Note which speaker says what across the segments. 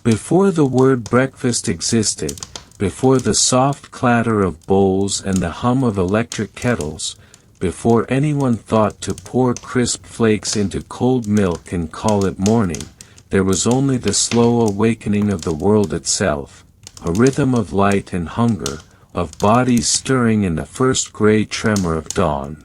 Speaker 1: Before the word breakfast existed, before the soft clatter of bowls and the hum of electric kettles, before anyone thought to pour crisp flakes into cold milk and call it morning, there was only the slow awakening of the world itself, a rhythm of light and hunger, of bodies stirring in the first gray tremor of dawn.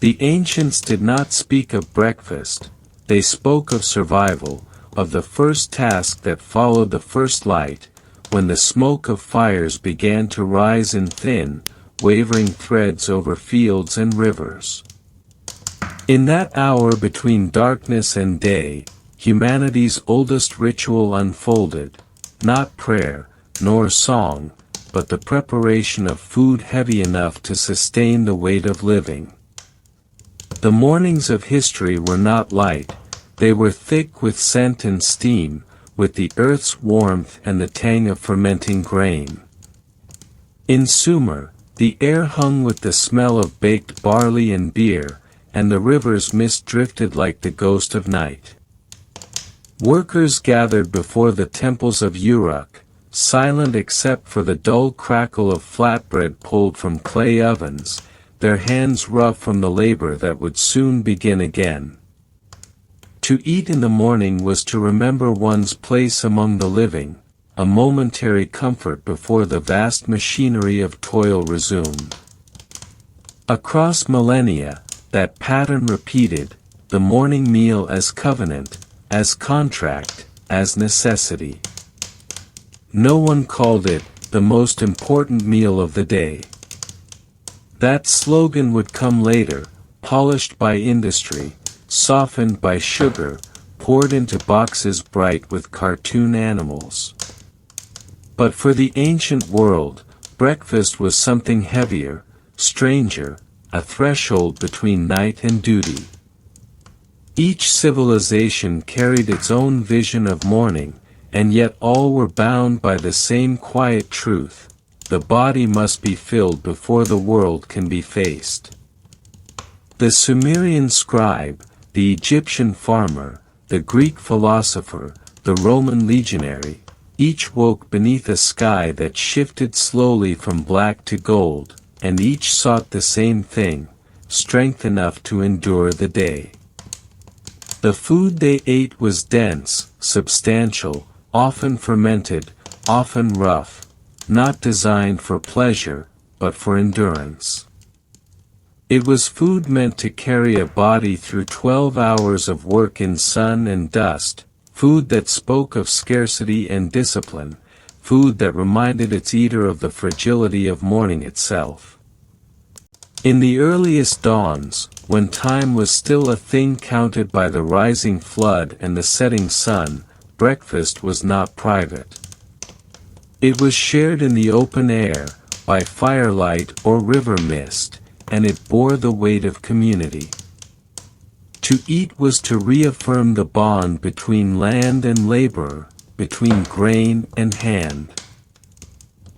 Speaker 1: The ancients did not speak of breakfast, they spoke of survival, of the first task that followed the first light, when the smoke of fires began to rise in thin, wavering threads over fields and rivers. In that hour between darkness and day, humanity's oldest ritual unfolded, not prayer, nor song, but the preparation of food heavy enough to sustain the weight of living. The mornings of history were not light, they were thick with scent and steam, with the earth's warmth and the tang of fermenting grain. In Sumer, the air hung with the smell of baked barley and beer, and the river's mist drifted like the ghost of night. Workers gathered before the temples of Uruk, silent except for the dull crackle of flatbread pulled from clay ovens, their hands rough from the labor that would soon begin again. To eat in the morning was to remember one's place among the living, a momentary comfort before the vast machinery of toil resumed. Across millennia, that pattern repeated, the morning meal as covenant, as contract, as necessity. No one called it the most important meal of the day. That slogan would come later, polished by industry, softened by sugar, poured into boxes bright with cartoon animals. But for the ancient world, breakfast was something heavier, stranger, a threshold between night and duty. Each civilization carried its own vision of morning, and yet all were bound by the same quiet truth: the body must be filled before the world can be faced. The Sumerian scribe, the Egyptian farmer, the Greek philosopher, the Roman legionary, each woke beneath a sky that shifted slowly from black to gold, and each sought the same thing: strength enough to endure the day. The food they ate was dense, substantial, often fermented, often rough, not designed for pleasure, but for endurance. It was food meant to carry a body through 12 hours of work in sun and dust, food that spoke of scarcity and discipline, food that reminded its eater of the fragility of morning itself. In the earliest dawns, when time was still a thing counted by the rising flood and the setting sun, breakfast was not private. It was shared in the open air, by firelight or river mist, and it bore the weight of community. To eat was to reaffirm the bond between land and laborer, between grain and hand.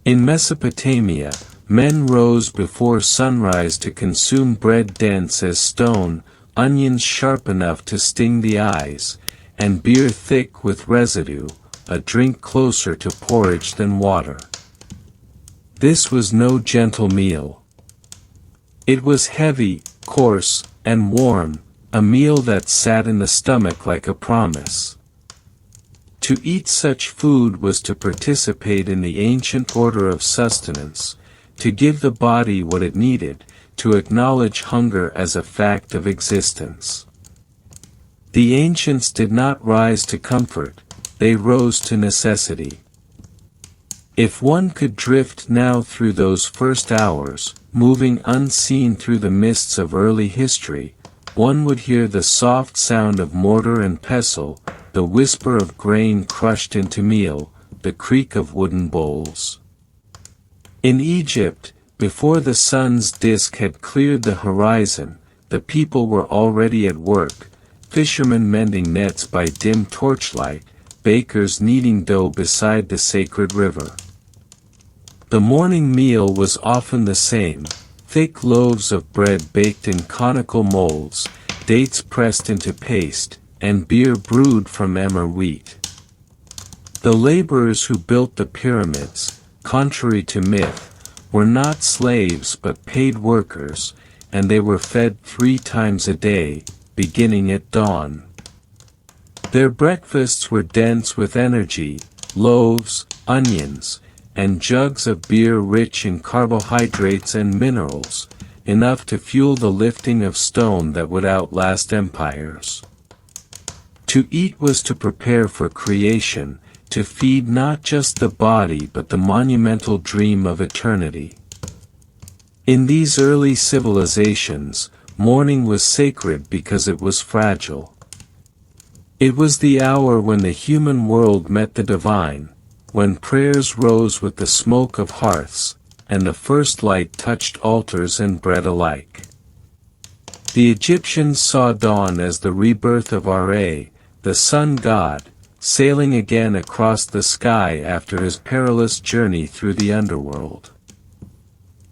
Speaker 1: In Mesopotamia, men rose before sunrise to consume bread dense as stone, onions sharp enough to sting the eyes, and beer thick with residue, a drink closer to porridge than water. This was no gentle meal. It was heavy, coarse, and warm, a meal that sat in the stomach like a promise. To eat such food was to participate in the ancient order of sustenance, to give the body what it needed, to acknowledge hunger as a fact of existence. The ancients did not rise to comfort, they rose to necessity. If one could drift now through those first hours, moving unseen through the mists of early history, one would hear the soft sound of mortar and pestle, the whisper of grain crushed into meal, the creak of wooden bowls. In Egypt, before the sun's disk had cleared the horizon, the people were already at work, fishermen mending nets by dim torchlight, bakers kneading dough beside the sacred river. The morning meal was often the same: thick loaves of bread baked in conical molds, dates pressed into paste, and beer brewed from emmer wheat. The laborers who built the pyramids, contrary to myth, were not slaves but paid workers, and they were fed 3 times a day, beginning at dawn. Their breakfasts were dense with energy, loaves, onions, and jugs of beer rich in carbohydrates and minerals, enough to fuel the lifting of stone that would outlast empires. To eat was to prepare for creation, to feed not just the body but the monumental dream of eternity. In these early civilizations, morning was sacred because it was fragile. It was the hour when the human world met the divine, when prayers rose with the smoke of hearths, and the first light touched altars and bread alike. The Egyptians saw dawn as the rebirth of Ra, the sun god, sailing again across the sky after his perilous journey through the underworld.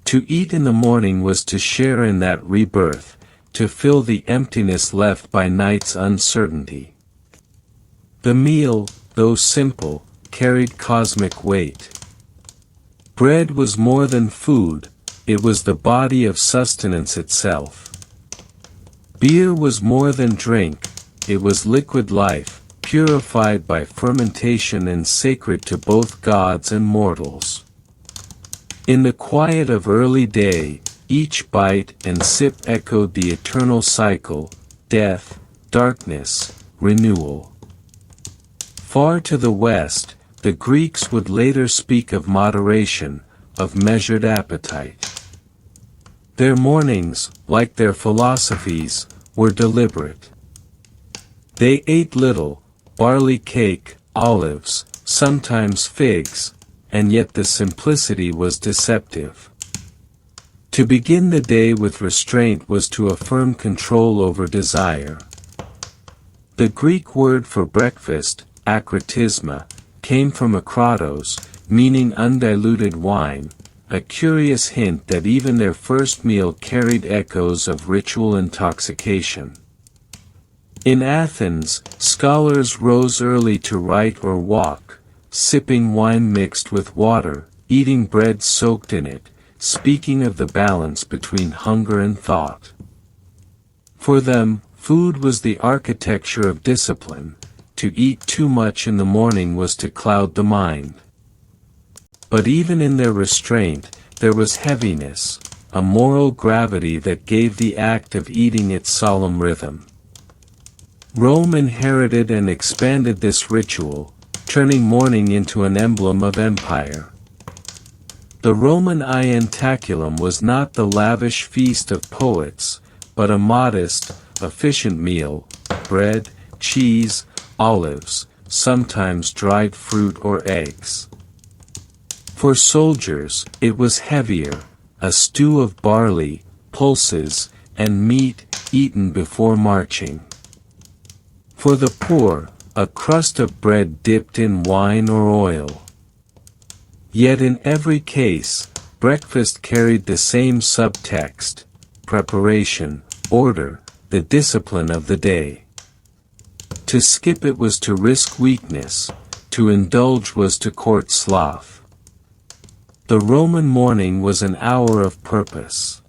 Speaker 1: To eat in the morning was to share in that rebirth, to fill the emptiness left by night's uncertainty. The meal, though simple, carried cosmic weight. Bread was more than food, it was the body of sustenance itself. Beer was more than drink, it was liquid life, purified by fermentation and sacred to both gods and mortals. In the quiet of early day, each bite and sip echoed the eternal cycle, death, darkness, renewal. Far to the west, the Greeks would later speak of moderation, of measured appetite. Their mornings, like their philosophies, were deliberate. They ate little, barley cake, olives, sometimes figs, and yet the simplicity was deceptive. To begin the day with restraint was to affirm control over desire. The Greek word for breakfast, akritisma, came from akratos, meaning undiluted wine, a curious hint that even their first meal carried echoes of ritual intoxication. In Athens, scholars rose early to write or walk, sipping wine mixed with water, eating bread soaked in it, speaking of the balance between hunger and thought. For them, food was the architecture of discipline. To eat too much in the morning was to cloud the mind. But even in their restraint, there was heaviness, a moral gravity that gave the act of eating its solemn rhythm. Rome inherited and expanded this ritual, turning morning into an emblem of empire. The Roman ientaculum was not the lavish feast of poets, but a modest, efficient meal, bread, cheese, olives, sometimes dried fruit or eggs. For soldiers, it was heavier, a stew of barley, pulses, and meat, eaten before marching. For the poor, a crust of bread dipped in wine or oil. Yet in every case, breakfast carried the same subtext: preparation, order, the discipline of the day. To skip it was to risk weakness, to indulge was to court sloth. The Roman morning was an hour of purpose.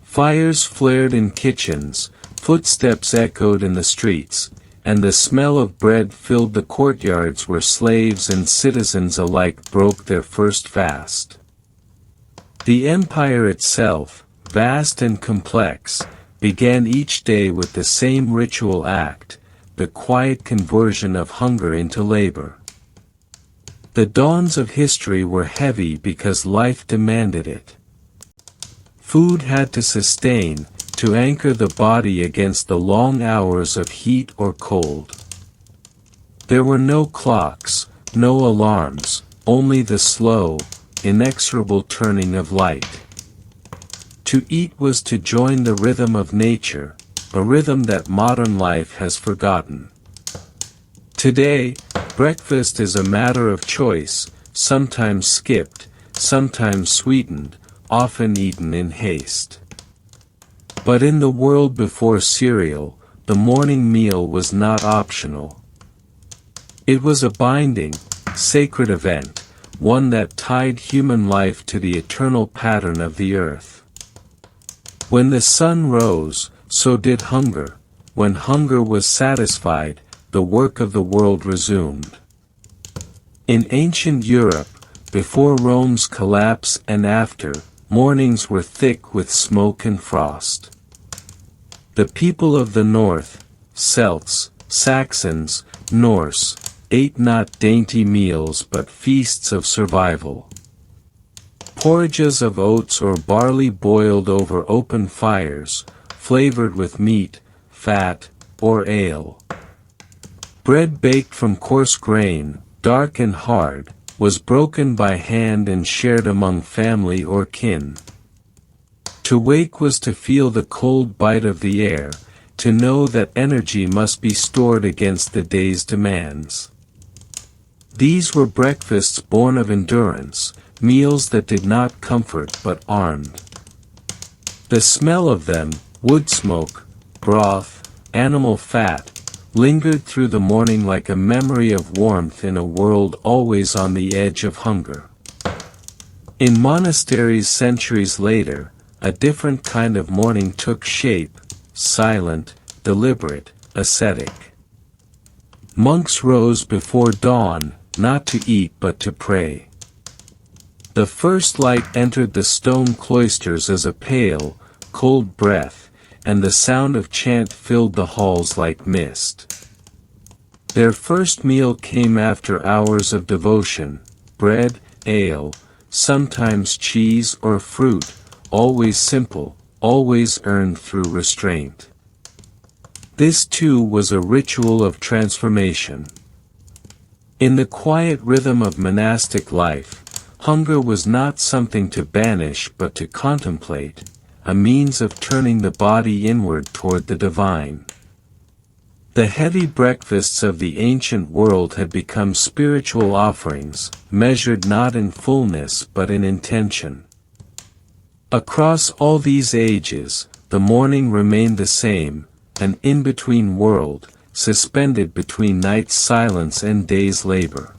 Speaker 1: Fires flared in kitchens, footsteps echoed in the streets, and the smell of bread filled the courtyards where slaves and citizens alike broke their first fast. The empire itself, vast and complex, began each day with the same ritual act, the quiet conversion of hunger into labor. The dawns of history were heavy because life demanded it. Food had to sustain, to anchor the body against the long hours of heat or cold. There were no clocks, no alarms, only the slow, inexorable turning of light. To eat was to join the rhythm of nature, a rhythm that modern life has forgotten. Today, breakfast is a matter of choice, sometimes skipped, sometimes sweetened, often eaten in haste. But in the world before cereal, the morning meal was not optional. It was a binding, sacred event, one that tied human life to the eternal pattern of the earth. When the sun rose, so did hunger. When hunger was satisfied, the work of the world resumed. In ancient Europe, before Rome's collapse and after, mornings were thick with smoke and frost. The people of the north, Celts, Saxons, Norse, ate not dainty meals but feasts of survival. Porridges of oats or barley boiled over open fires, flavored with meat, fat, or ale. Bread baked from coarse grain, dark and hard, was broken by hand and shared among family or kin. To wake was to feel the cold bite of the air, to know that energy must be stored against the day's demands. These were breakfasts born of endurance, meals that did not comfort but armed. The smell of them, wood smoke, broth, animal fat, lingered through the morning like a memory of warmth in a world always on the edge of hunger. In monasteries centuries later, a different kind of morning took shape, silent, deliberate, ascetic. Monks rose before dawn, not to eat but to pray. The first light entered the stone cloisters as a pale, cold breath, and the sound of chant filled the halls like mist. Their first meal came after hours of devotion, bread, ale, sometimes cheese or fruit, always simple, always earned through restraint. This too was a ritual of transformation. In the quiet rhythm of monastic life, hunger was not something to banish but to contemplate, a means of turning the body inward toward the divine. The heavy breakfasts of the ancient world had become spiritual offerings, measured not in fullness but in intention. Across all these ages, the morning remained the same, an in-between world, suspended between night's silence and day's labor.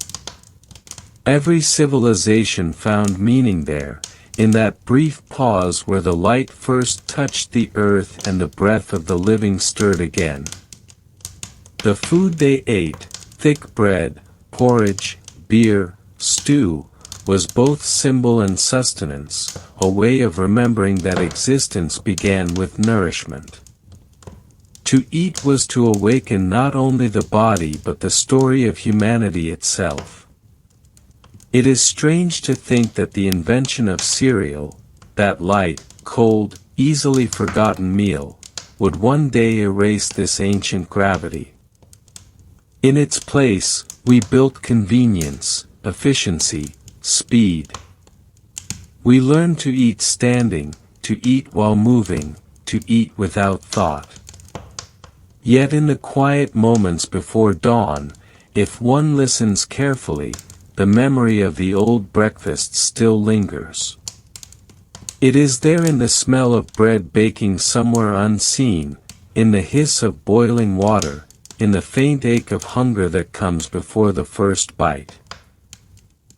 Speaker 1: Every civilization found meaning there, in that brief pause where the light first touched the earth and the breath of the living stirred again. The food they ate, thick bread, porridge, beer, stew, was both symbol and sustenance, a way of remembering that existence began with nourishment. To eat was to awaken not only the body but the story of humanity itself. It is strange to think that the invention of cereal, that light, cold, easily forgotten meal, would one day erase this ancient gravity. In its place, we built convenience, efficiency, speed. We learned to eat standing, to eat while moving, to eat without thought. Yet in the quiet moments before dawn, if one listens carefully, the memory of the old breakfast still lingers. It is there in the smell of bread baking somewhere unseen, in the hiss of boiling water, in the faint ache of hunger that comes before the first bite.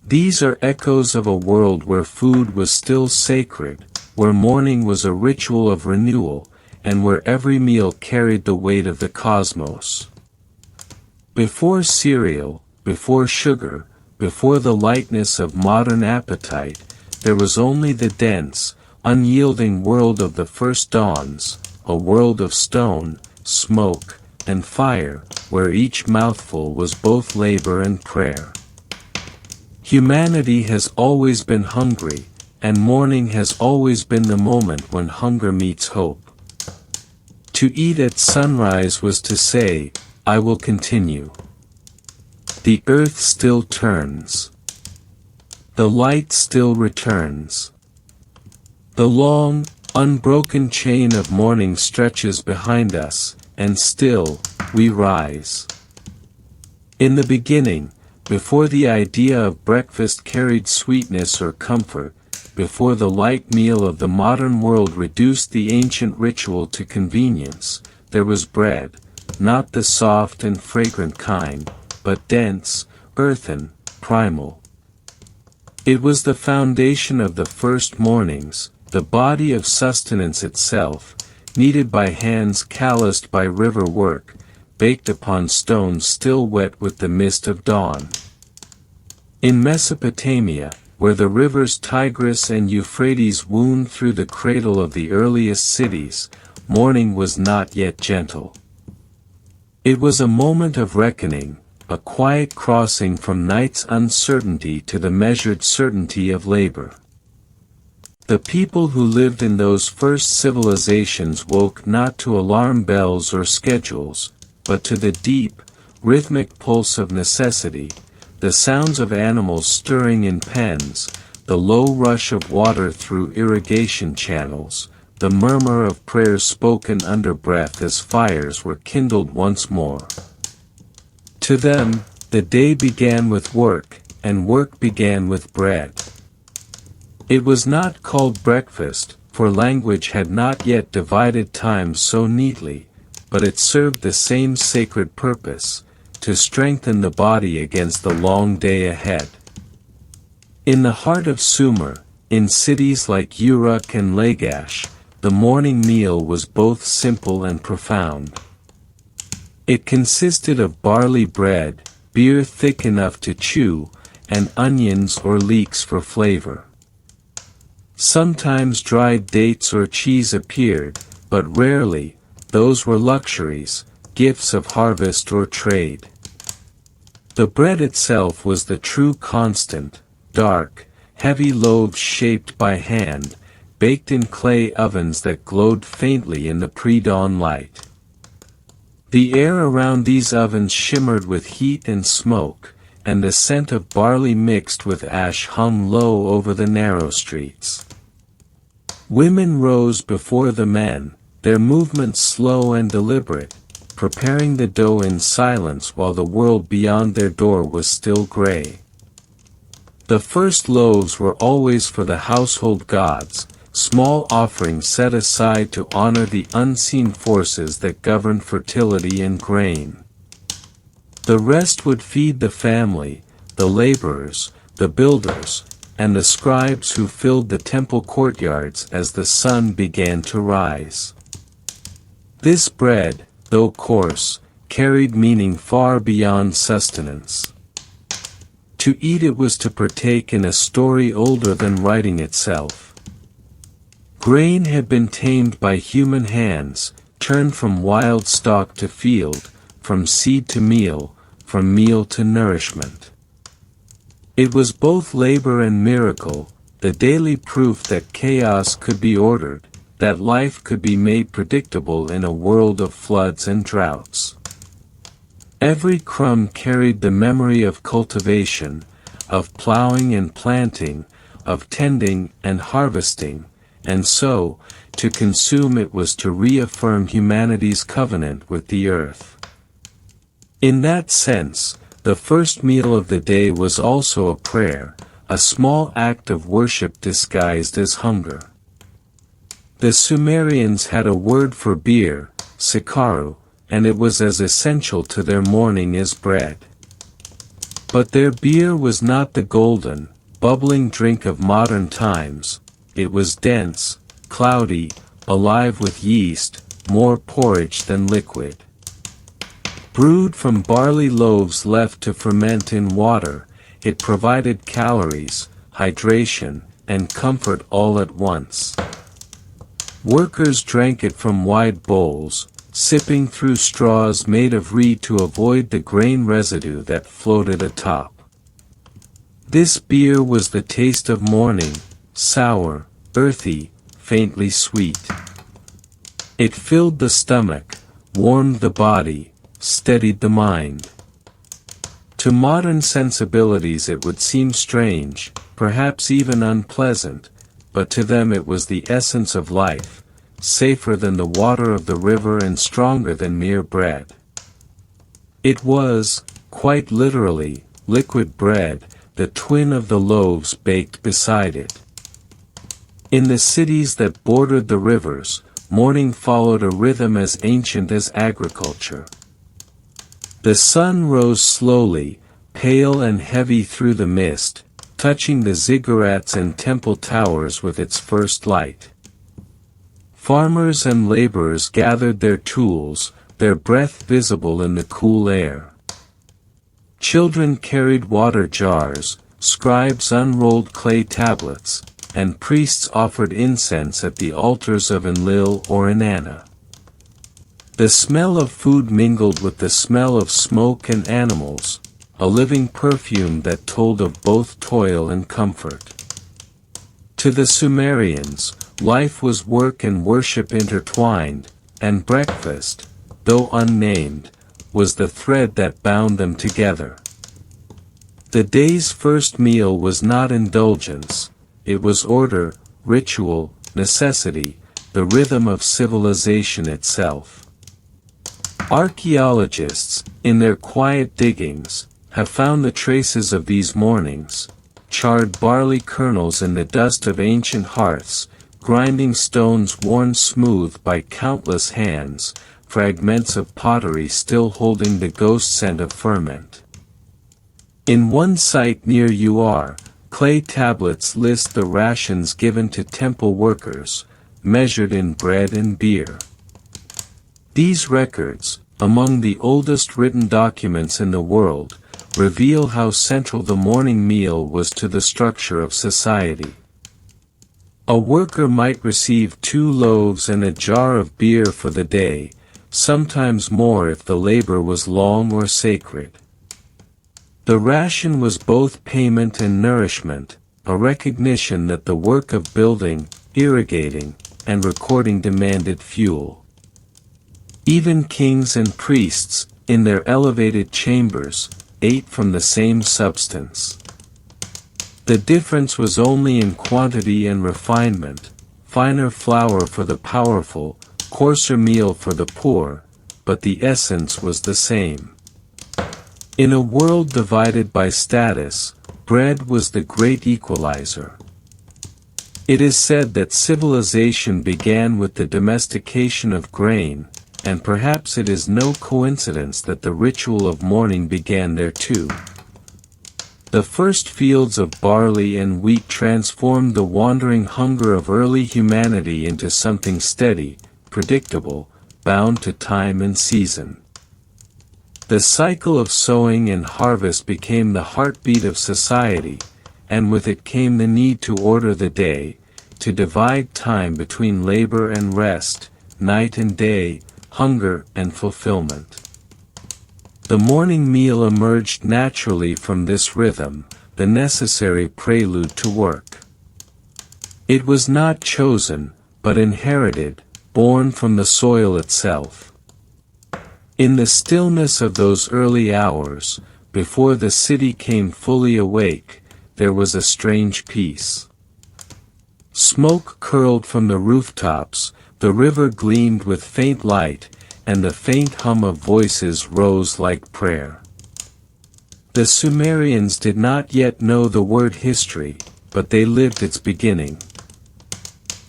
Speaker 1: These are echoes of a world where food was still sacred, where morning was a ritual of renewal, and where every meal carried the weight of the cosmos. Before cereal, before sugar, before the lightness of modern appetite, there was only the dense, unyielding world of the first dawns, a world of stone, smoke, and fire, where each mouthful was both labor and prayer. Humanity has always been hungry, and morning has always been the moment when hunger meets hope. To eat at sunrise was to say, I will continue. The earth still turns. The light still returns. The long, unbroken chain of morning stretches behind us, and still, we rise. In the beginning, before the idea of breakfast carried sweetness or comfort, before the light meal of the modern world reduced the ancient ritual to convenience, there was bread, not the soft and fragrant kind, but dense, earthen, primal. It was the foundation of the first mornings, the body of sustenance itself, kneaded by hands calloused by river work, baked upon stones still wet with the mist of dawn. In Mesopotamia, where the rivers Tigris and Euphrates wound through the cradle of the earliest cities, morning was not yet gentle. It was a moment of reckoning, a quiet crossing from night's uncertainty to the measured certainty of labor. The people who lived in those first civilizations woke not to alarm bells or schedules, but to the deep, rhythmic pulse of necessity, the sounds of animals stirring in pens, the low rush of water through irrigation channels, the murmur of prayers spoken under breath as fires were kindled once more. To them, the day began with work, and work began with bread. It was not called breakfast, for language had not yet divided time so neatly, but it served the same sacred purpose, to strengthen the body against the long day ahead. In the heart of Sumer, in cities like Uruk and Lagash, the morning meal was both simple and profound. It consisted of barley bread, beer thick enough to chew, and onions or leeks for flavor. Sometimes dried dates or cheese appeared, but rarely. Those were luxuries, gifts of harvest or trade. The bread itself was the true constant, dark, heavy loaves shaped by hand, baked in clay ovens that glowed faintly in the pre-dawn light. The air around these ovens shimmered with heat and smoke, and the scent of barley mixed with ash hung low over the narrow streets. Women rose before the men, their movements slow and deliberate, preparing the dough in silence while the world beyond their door was still gray. The first loaves were always for the household gods, small offerings set aside to honor the unseen forces that govern fertility and grain. The rest would feed the family, the laborers, the builders, and the scribes who filled the temple courtyards as the sun began to rise. This bread, though coarse, carried meaning far beyond sustenance. To eat it was to partake in a story older than writing itself. Grain had been tamed by human hands, turned from wild stalk to field, from seed to meal, from meal to nourishment. It was both labor and miracle, the daily proof that chaos could be ordered, that life could be made predictable in a world of floods and droughts. Every crumb carried the memory of cultivation, of plowing and planting, of tending and harvesting, and so, to consume it was to reaffirm humanity's covenant with the earth. In that sense, the first meal of the day was also a prayer, a small act of worship disguised as hunger. The Sumerians had a word for beer, sikaru, and it was as essential to their morning as bread. But their beer was not the golden, bubbling drink of modern times. It was dense, cloudy, alive with yeast, more porridge than liquid. Brewed from barley loaves left to ferment in water, it provided calories, hydration, and comfort all at once. Workers drank it from wide bowls, sipping through straws made of reed to avoid the grain residue that floated atop. This beer was the taste of morning, sour, earthy, faintly sweet. It filled the stomach, warmed the body, steadied the mind. To modern sensibilities it would seem strange, perhaps even unpleasant, but to them it was the essence of life, safer than the water of the river and stronger than mere bread. It was, quite literally, liquid bread, the twin of the loaves baked beside it. In the cities that bordered the rivers, morning followed a rhythm as ancient as agriculture. The sun rose slowly, pale and heavy through the mist, touching the ziggurats and temple towers with its first light. Farmers and laborers gathered their tools, their breath visible in the cool air. Children carried water jars, scribes unrolled clay tablets, and priests offered incense at the altars of Enlil or Inanna. The smell of food mingled with the smell of smoke and animals, a living perfume that told of both toil and comfort. To the Sumerians, life was work and worship intertwined, and breakfast, though unnamed, was the thread that bound them together. The day's first meal was not indulgence, it was order, ritual, necessity, the rhythm of civilization itself. Archaeologists, in their quiet diggings, have found the traces of these mornings, charred barley kernels in the dust of ancient hearths, grinding stones worn smooth by countless hands, fragments of pottery still holding the ghost scent of ferment. In one site near Ur, clay tablets list the rations given to temple workers, measured in bread and beer. These records, among the oldest written documents in the world, reveal how central the morning meal was to the structure of society. A worker might receive 2 loaves and a jar of beer for the day, sometimes more if the labor was long or sacred. The ration was both payment and nourishment, a recognition that the work of building, irrigating, and recording demanded fuel. Even kings and priests, in their elevated chambers, ate from the same substance. The difference was only in quantity and refinement, finer flour for the powerful, coarser meal for the poor, but the essence was the same. In a world divided by status, bread was the great equalizer. It is said that civilization began with the domestication of grain, and perhaps it is no coincidence that the ritual of mourning began there too. The first fields of barley and wheat transformed the wandering hunger of early humanity into something steady, predictable, bound to time and season. The cycle of sowing and harvest became the heartbeat of society, and with it came the need to order the day, to divide time between labor and rest, night and day, hunger and fulfillment. The morning meal emerged naturally from this rhythm, the necessary prelude to work. It was not chosen, but inherited, born from the soil itself. In the stillness of those early hours, before the city came fully awake, there was a strange peace. Smoke curled from the rooftops, the river gleamed with faint light, and the faint hum of voices rose like prayer. The Sumerians did not yet know the word history, but they lived its beginning.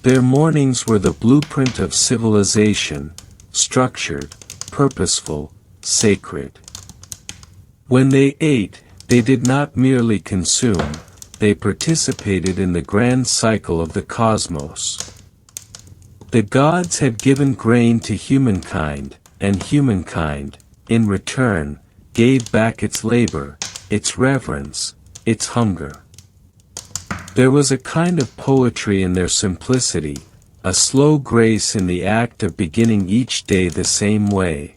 Speaker 1: Their mornings were the blueprint of civilization, structured, purposeful, sacred. When they ate, they did not merely consume, they participated in the grand cycle of the cosmos. The gods had given grain to humankind, and humankind, in return, gave back its labor, its reverence, its hunger. There was a kind of poetry in their simplicity, a slow grace in the act of beginning each day the same way.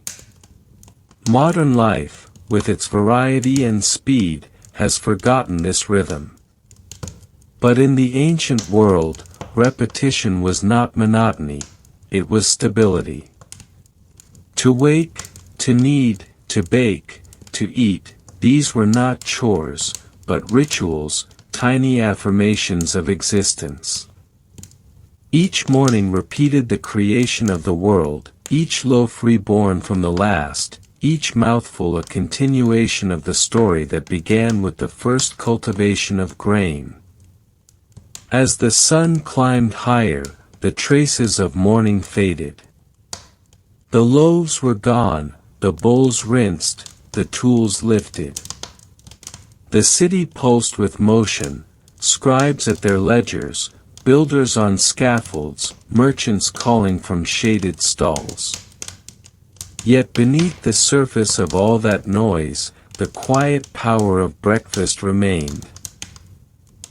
Speaker 1: Modern life, with its variety and speed, has forgotten this rhythm. But in the ancient world, repetition was not monotony, it was stability. To wake, to knead, to bake, to eat, these were not chores, but rituals, tiny affirmations of existence. Each morning repeated the creation of the world, each loaf reborn from the last, each mouthful a continuation of the story that began with the first cultivation of grain. As the sun climbed higher, the traces of morning faded. The loaves were gone, the bowls rinsed, the tools lifted. The city pulsed with motion, scribes at their ledgers, builders on scaffolds, merchants calling from shaded stalls. Yet beneath the surface of all that noise, the quiet power of breakfast remained.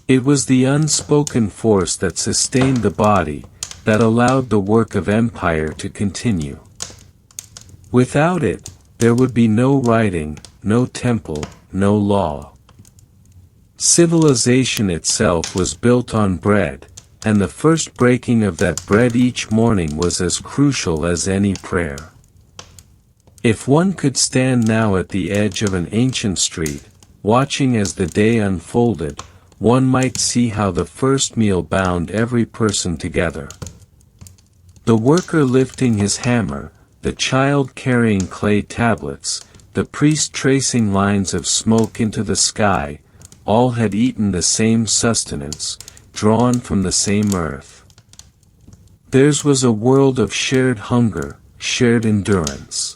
Speaker 1: It was the unspoken force that sustained the body, that allowed the work of empire to continue. Without it, there would be no writing, no temple, no law. Civilization itself was built on bread, and the first breaking of that bread each morning was as crucial as any prayer. If one could stand now at the edge of an ancient street, watching as the day unfolded, one might see how the first meal bound every person together. The worker lifting his hammer, the child carrying clay tablets, the priest tracing lines of smoke into the sky, all had eaten the same sustenance, drawn from the same earth. Theirs was a world of shared hunger, shared endurance.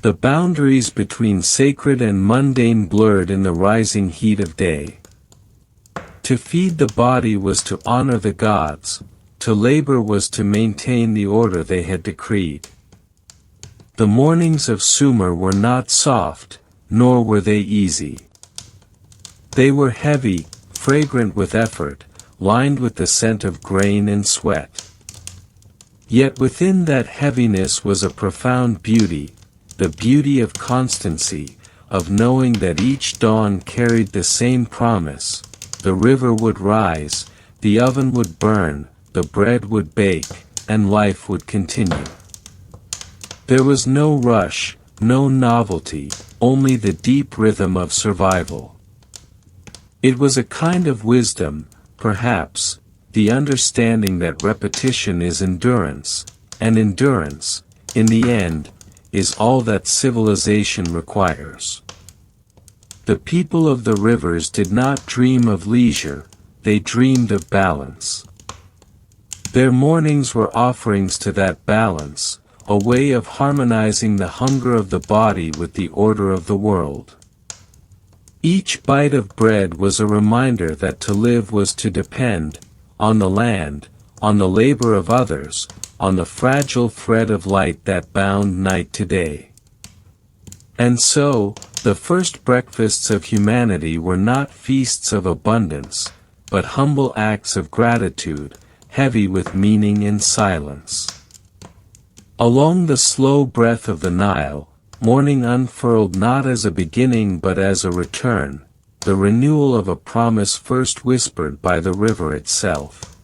Speaker 1: The boundaries between sacred and mundane blurred in the rising heat of day. To feed the body was to honor the gods, to labor was to maintain the order they had decreed. The mornings of Sumer were not soft, nor were they easy. They were heavy, fragrant with effort, lined with the scent of grain and sweat. Yet within that heaviness was a profound beauty, the beauty of constancy, of knowing that each dawn carried the same promise: the river would rise, the oven would burn, the bread would bake, and life would continue. There was no rush, no novelty, only the deep rhythm of survival. It was a kind of wisdom, perhaps, the understanding that repetition is endurance, and endurance, in the end, is all that civilization requires. The people of the rivers did not dream of leisure, they dreamed of balance. Their mornings were offerings to that balance, a way of harmonizing the hunger of the body with the order of the world. Each bite of bread was a reminder that to live was to depend, on the land, on the labor of others, on the fragile thread of light that bound night to day. And so, the first breakfasts of humanity were not feasts of abundance, but humble acts of gratitude, heavy with meaning and silence. Along the slow breath of the Nile, morning unfurled not as a beginning but as a return, the renewal of a promise first whispered by the river itself.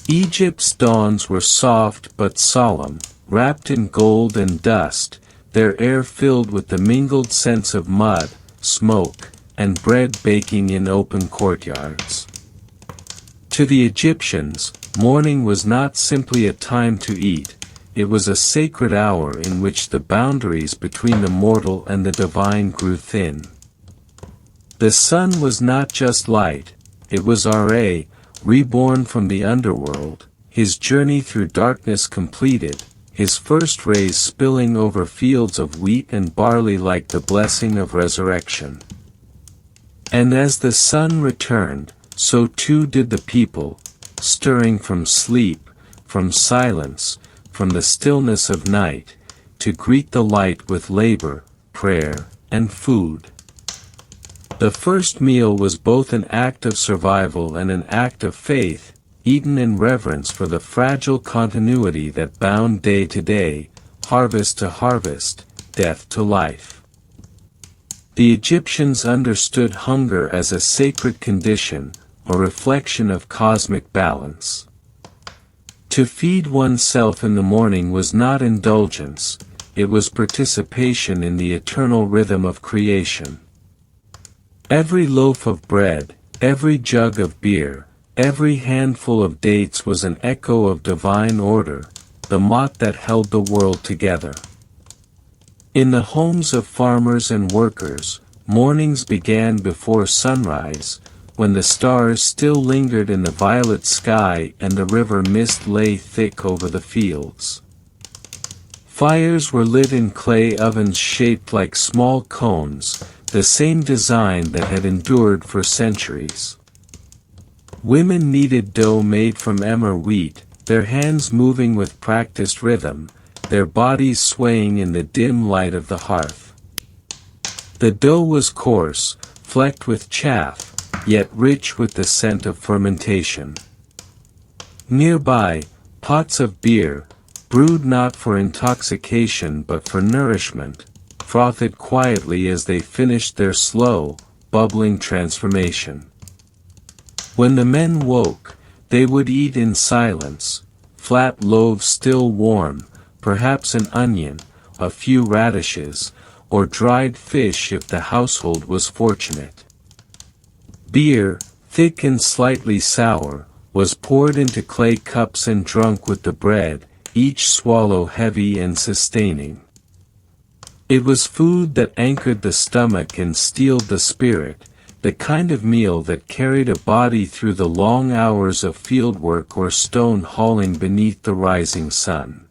Speaker 1: Egypt's dawns were soft but solemn, wrapped in gold and dust, their air filled with the mingled scents of mud, smoke, and bread baking in open courtyards. To the Egyptians, morning was not simply a time to eat, it was a sacred hour in which the boundaries between the mortal and the divine grew thin. The sun was not just light, it was Ra, reborn from the underworld, his journey through darkness completed, his first rays spilling over fields of wheat and barley like the blessing of resurrection. And as the sun returned, so too did the people, stirring from sleep, from silence, from the stillness of night, to greet the light with labor, prayer, and food. The first meal was both an act of survival and an act of faith, eaten in reverence for the fragile continuity that bound day to day, harvest to harvest, death to life. The Egyptians understood hunger as a sacred condition, a reflection of cosmic balance. To feed oneself in the morning was not indulgence, it was participation in the eternal rhythm of creation. Every loaf of bread, every jug of beer, every handful of dates was an echo of divine order, the mot that held the world together. In the homes of farmers and workers, mornings began before sunrise, when the stars still lingered in the violet sky and the river mist lay thick over the fields. Fires were lit in clay ovens shaped like small cones, the same design that had endured for centuries. Women kneaded dough made from emmer wheat, their hands moving with practiced rhythm, their bodies swaying in the dim light of the hearth. The dough was coarse, flecked with chaff, yet rich with the scent of fermentation. Nearby, pots of beer, brewed not for intoxication but for nourishment, frothed quietly as they finished their slow, bubbling transformation. When the men woke, they would eat in silence, flat loaves still warm, perhaps an onion, a few radishes, or dried fish if the household was fortunate. Beer, thick and slightly sour, was poured into clay cups and drunk with the bread, each swallow heavy and sustaining. It was food that anchored the stomach and steeled the spirit, the kind of meal that carried a body through the long hours of fieldwork or stone hauling beneath the rising sun.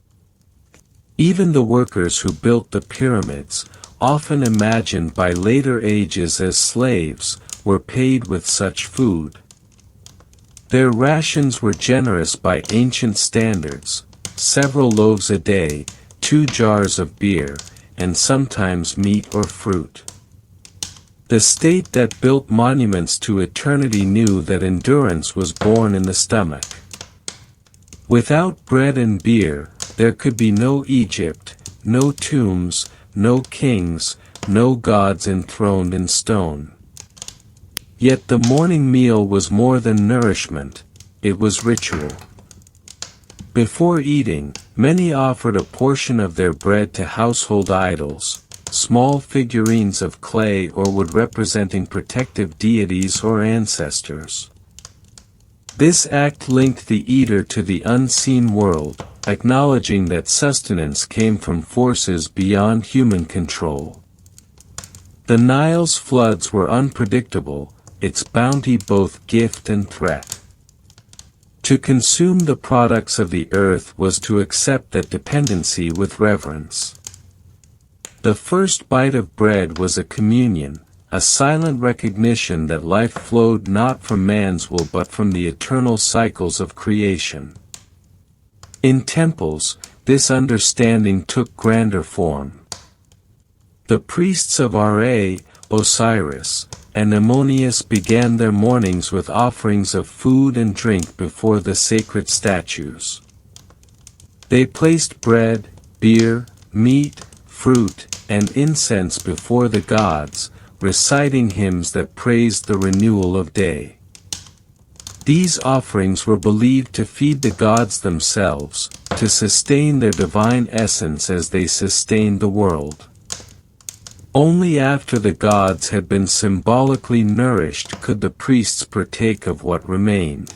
Speaker 1: Even the workers who built the pyramids, often imagined by later ages as slaves, were paid with such food. Their rations were generous by ancient standards, several loaves a day, 2 jars of beer, and sometimes meat or fruit. The state that built monuments to eternity knew that endurance was born in the stomach. Without bread and beer, there could be no Egypt, no tombs, no kings, no gods enthroned in stone. Yet the morning meal was more than nourishment, it was ritual. Before eating, many offered a portion of their bread to household idols, small figurines of clay or wood representing protective deities or ancestors. This act linked the eater to the unseen world, acknowledging that sustenance came from forces beyond human control. The Nile's floods were unpredictable, its bounty both gift and threat. To consume the products of the earth was to accept that dependency with reverence. The first bite of bread was a communion, a silent recognition that life flowed not from man's will but from the eternal cycles of creation. In temples, this understanding took grander form. The priests of Ra, Osiris, and Ammonius began their mornings with offerings of food and drink before the sacred statues. They placed bread, beer, meat, fruit, and incense before the gods, reciting hymns that praised the renewal of day. These offerings were believed to feed the gods themselves, to sustain their divine essence as they sustained the world. Only after the gods had been symbolically nourished could the priests partake of what remained.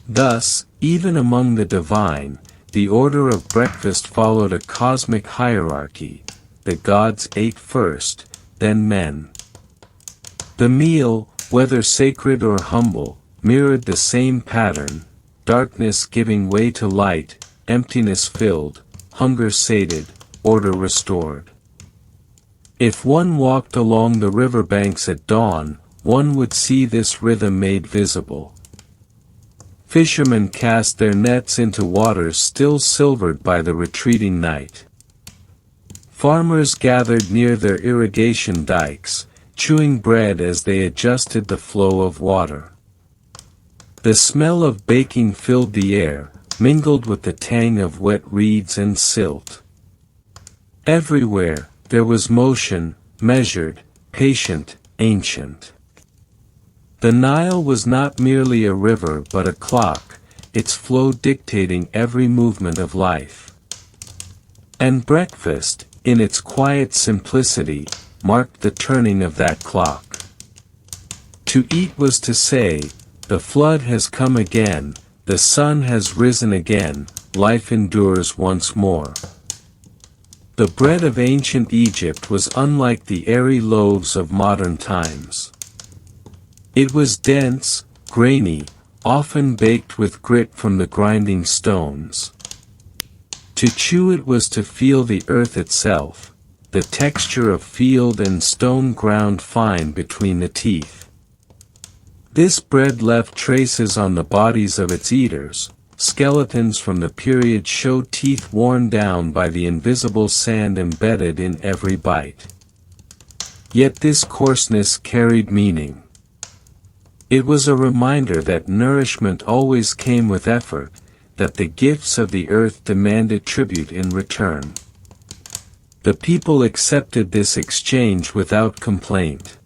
Speaker 1: Thus, even among the divine, the order of breakfast followed a cosmic hierarchy. The gods ate first, then men. The meal, whether sacred or humble, mirrored the same pattern: darkness giving way to light, emptiness filled, hunger sated, order restored. If one walked along the riverbanks at dawn, one would see this rhythm made visible. Fishermen cast their nets into waters still silvered by the retreating night. Farmers gathered near their irrigation dikes, chewing bread as they adjusted the flow of water. The smell of baking filled the air, mingled with the tang of wet reeds and silt. Everywhere, there was motion, measured, patient, ancient. The Nile was not merely a river but a clock, its flow dictating every movement of life. And breakfast, in its quiet simplicity, marked the turning of that clock. To eat was to say, the flood has come again, the sun has risen again, life endures once more. The bread of ancient Egypt was unlike the airy loaves of modern times. It was dense, grainy, often baked with grit from the grinding stones. To chew it was to feel the earth itself, the texture of field and stone ground fine between the teeth. This bread left traces on the bodies of its eaters. Skeletons from the period show teeth worn down by the invisible sand embedded in every bite. Yet this coarseness carried meaning. It was a reminder that nourishment always came with effort, that the gifts of the earth demanded tribute in return. The people accepted this exchange without complaint.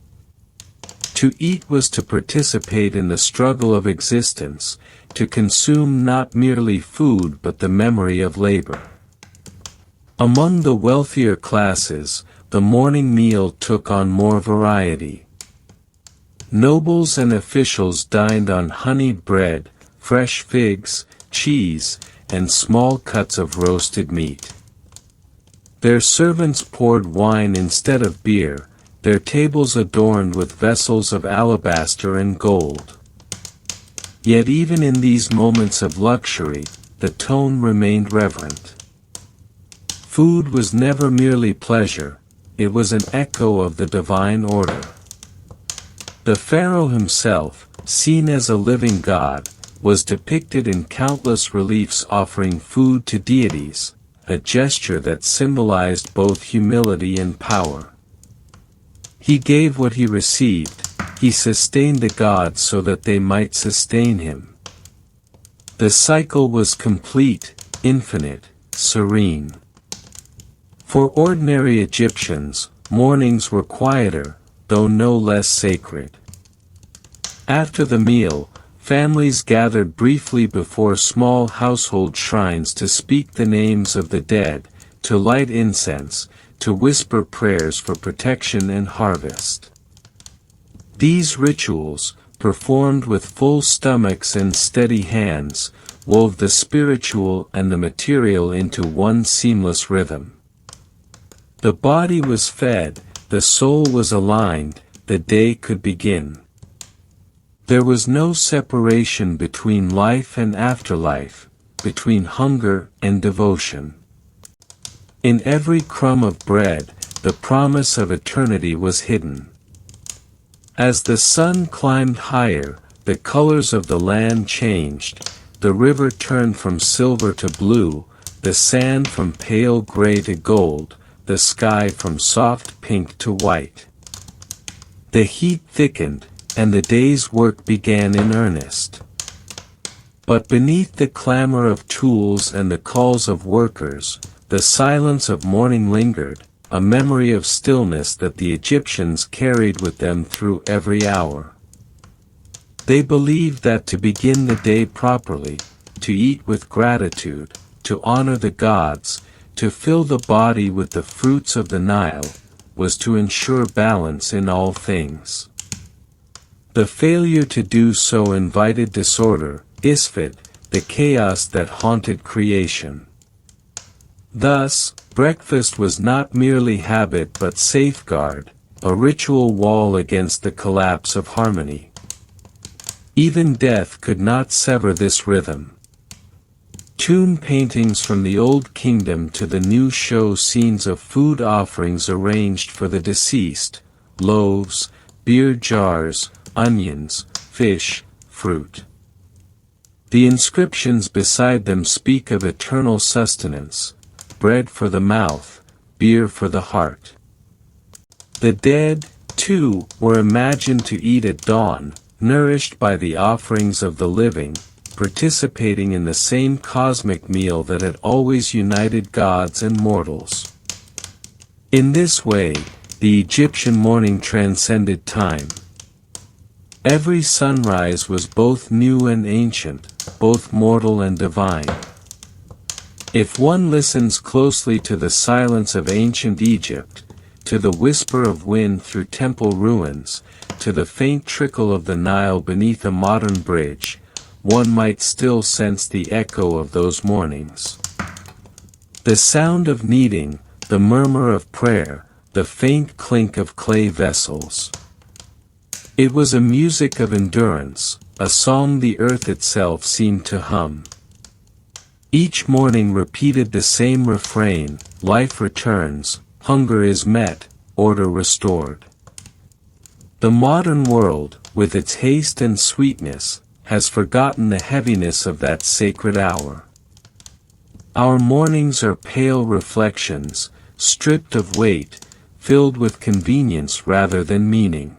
Speaker 1: To eat was to participate in the struggle of existence, to consume not merely food but the memory of labor. Among the wealthier classes, the morning meal took on more variety. Nobles and officials dined on honeyed bread, fresh figs, cheese, and small cuts of roasted meat. Their servants poured wine instead of beer, their tables adorned with vessels of alabaster and gold. Yet even in these moments of luxury, the tone remained reverent. Food was never merely pleasure, it was an echo of the divine order. The pharaoh himself, seen as a living god, was depicted in countless reliefs offering food to deities, a gesture that symbolized both humility and power. He gave what he received, he sustained the gods so that they might sustain him. The cycle was complete, infinite, serene. For ordinary Egyptians, mornings were quieter, though no less sacred. After the meal, families gathered briefly before small household shrines to speak the names of the dead, to light incense, to whisper prayers for protection and harvest. These rituals, performed with full stomachs and steady hands, wove the spiritual and the material into one seamless rhythm. The body was fed, the soul was aligned, the day could begin. There was no separation between life and afterlife, between hunger and devotion. In every crumb of bread, the promise of eternity was hidden. As the sun climbed higher, the colors of the land changed, the river turned from silver to blue, the sand from pale gray to gold, the sky from soft pink to white. The heat thickened, and the day's work began in earnest. But beneath the clamor of tools and the calls of workers, the silence of morning lingered, a memory of stillness that the Egyptians carried with them through every hour. They believed that to begin the day properly, to eat with gratitude, to honor the gods, to fill the body with the fruits of the Nile, was to ensure balance in all things. The failure to do so invited disorder, isfet, the chaos that haunted creation. Thus, breakfast was not merely habit but safeguard, a ritual wall against the collapse of harmony. Even death could not sever this rhythm. Tomb paintings from the Old Kingdom to the New show scenes of food offerings arranged for the deceased, loaves, beer jars, onions, fish, fruit. The inscriptions beside them speak of eternal sustenance, bread for the mouth, beer for the heart. The dead, too, were imagined to eat at dawn, nourished by the offerings of the living, participating in the same cosmic meal that had always united gods and mortals. In this way, the Egyptian morning transcended time. Every sunrise was both new and ancient, both mortal and divine. If one listens closely to the silence of ancient Egypt, to the whisper of wind through temple ruins, to the faint trickle of the Nile beneath a modern bridge, one might still sense the echo of those mornings. The sound of kneading, the murmur of prayer, the faint clink of clay vessels. It was a music of endurance, a song the earth itself seemed to hum. Each morning repeated the same refrain: life returns, hunger is met, order restored. The modern world, with its haste and sweetness, has forgotten the heaviness of that sacred hour. Our mornings are pale reflections, stripped of weight, filled with convenience rather than meaning.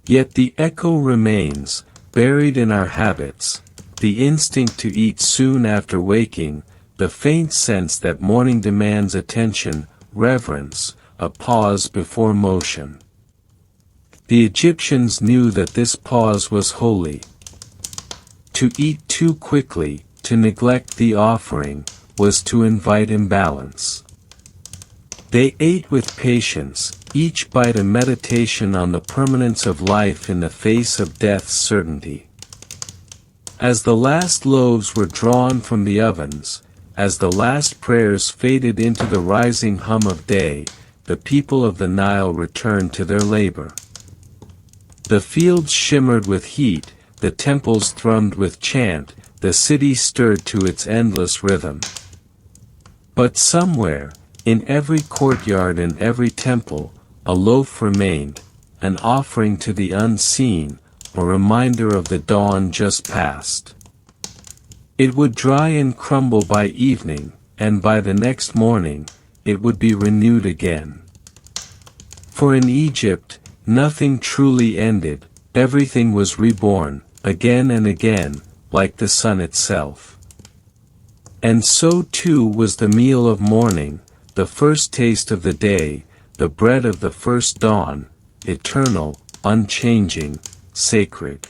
Speaker 1: Yet the echo remains, buried in our habits, the instinct to eat soon after waking, the faint sense that morning demands attention, reverence, a pause before motion. The Egyptians knew that this pause was holy. To eat too quickly, to neglect the offering, was to invite imbalance. They ate with patience, each bite a meditation on the permanence of life in the face of death's certainty. As the last loaves were drawn from the ovens, as the last prayers faded into the rising hum of day, the people of the Nile returned to their labor. The fields shimmered with heat, the temples thrummed with chant, the city stirred to its endless rhythm. But somewhere, in every courtyard and every temple, a loaf remained, an offering to the unseen, a reminder of the dawn just past. It would dry and crumble by evening, and by the next morning, it would be renewed again. For in Egypt, nothing truly ended, everything was reborn, again and again, like the sun itself. And so too was the meal of morning, the first taste of the day, the bread of the first dawn, eternal, unchanging, sacred.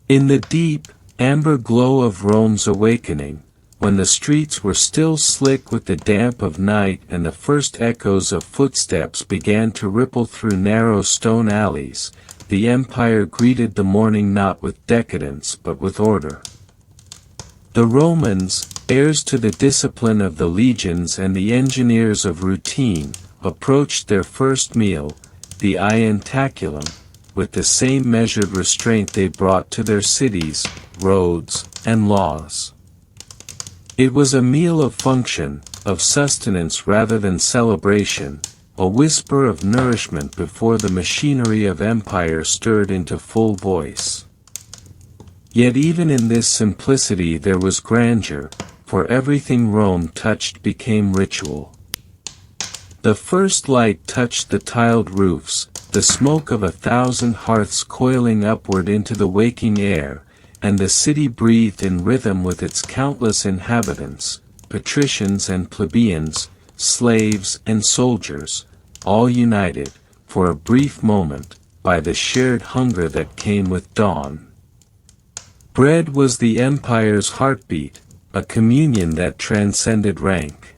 Speaker 1: In the deep, amber glow of Rome's awakening, when the streets were still slick with the damp of night and the first echoes of footsteps began to ripple through narrow stone alleys, the empire greeted the morning not with decadence but with order. The Romans, heirs to the discipline of the legions and the engineers of routine, approached their first meal, the ientaculum, with the same measured restraint they brought to their cities, roads, and laws. It was a meal of function, of sustenance rather than celebration, a whisper of nourishment before the machinery of empire stirred into full voice. Yet even in this simplicity there was grandeur, for everything Rome touched became ritual. The first light touched the tiled roofs, the smoke of 1,000 hearths coiling upward into the waking air, and the city breathed in rhythm with its countless inhabitants, patricians and plebeians, slaves and soldiers, all united, for a brief moment, by the shared hunger that came with dawn. Bread was the empire's heartbeat, a communion that transcended rank.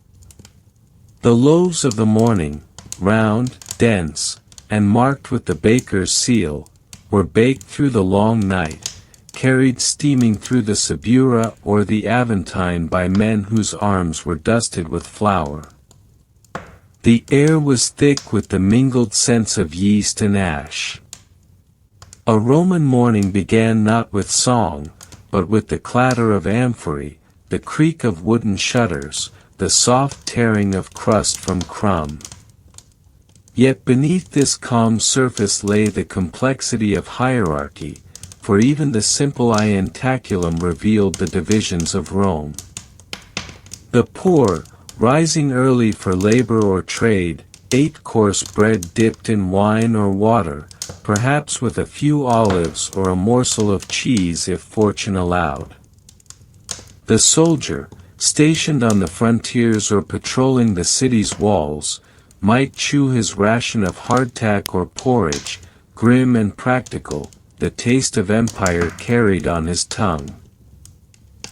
Speaker 1: The loaves of the morning, round, dense, and marked with the baker's seal, were baked through the long night, carried steaming through the Subura or the Aventine by men whose arms were dusted with flour. The air was thick with the mingled scents of yeast and ash. A Roman morning began not with song, but with the clatter of amphorae, the creak of wooden shutters, the soft tearing of crust from crumb. Yet beneath this calm surface lay the complexity of hierarchy, for even the simple ientaculum revealed the divisions of Rome. The poor, rising early for labor or trade, ate coarse bread dipped in wine or water, perhaps with a few olives or a morsel of cheese if fortune allowed. The soldier, stationed on the frontiers or patrolling the city's walls, might chew his ration of hardtack or porridge, grim and practical, the taste of empire carried on his tongue.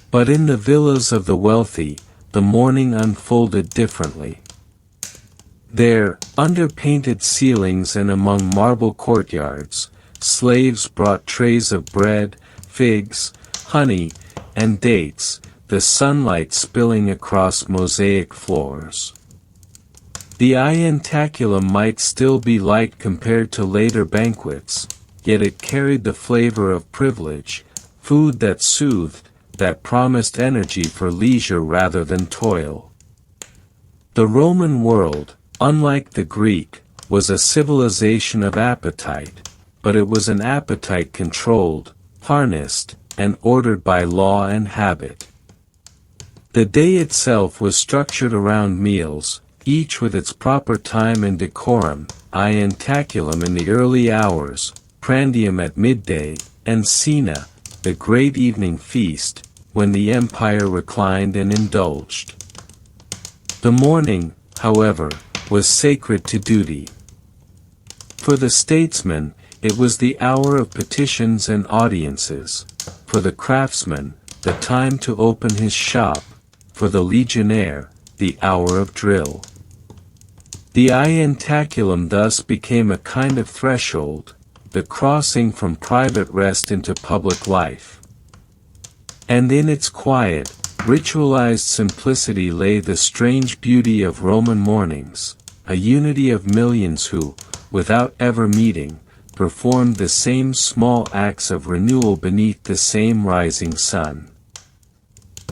Speaker 1: But in the villas of the wealthy, the morning unfolded differently. There, under painted ceilings and among marble courtyards, slaves brought trays of bread, figs, honey, and dates, the sunlight spilling across mosaic floors. The ientaculum might still be light compared to later banquets, yet it carried the flavor of privilege, food that soothed, that promised energy for leisure rather than toil. The Roman world, unlike the Greek, was a civilization of appetite, but it was an appetite controlled, harnessed, and ordered by law and habit. The day itself was structured around meals, each with its proper time and decorum, ientaculum in the early hours, prandium at midday, and cena, the great evening feast, when the empire reclined and indulged. The morning, however, was sacred to duty. For the statesman, it was the hour of petitions and audiences; for the craftsman, the time to open his shop; for the legionnaire, the hour of drill. The ientaculum thus became a kind of threshold, the crossing from private rest into public life. And in its quiet, ritualized simplicity lay the strange beauty of Roman mornings, a unity of millions who, without ever meeting, performed the same small acts of renewal beneath the same rising sun.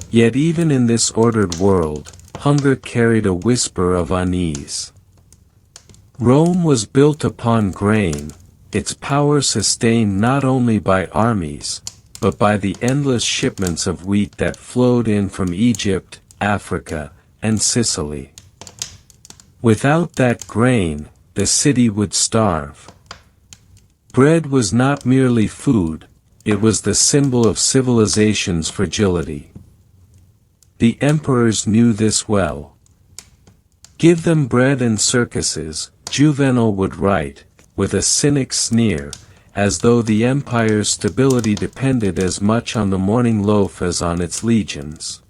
Speaker 1: Yet even in this ordered world, hunger carried a whisper of unease. Rome was built upon grain, its power sustained not only by armies, but by the endless shipments of wheat that flowed in from Egypt, Africa, and Sicily. Without that grain, the city would starve. Bread was not merely food, it was the symbol of civilization's fragility. The emperors knew this well. "Give them bread and circuses," Juvenal would write, with a cynic sneer, as though the empire's stability depended as much on the morning loaf as on its legions.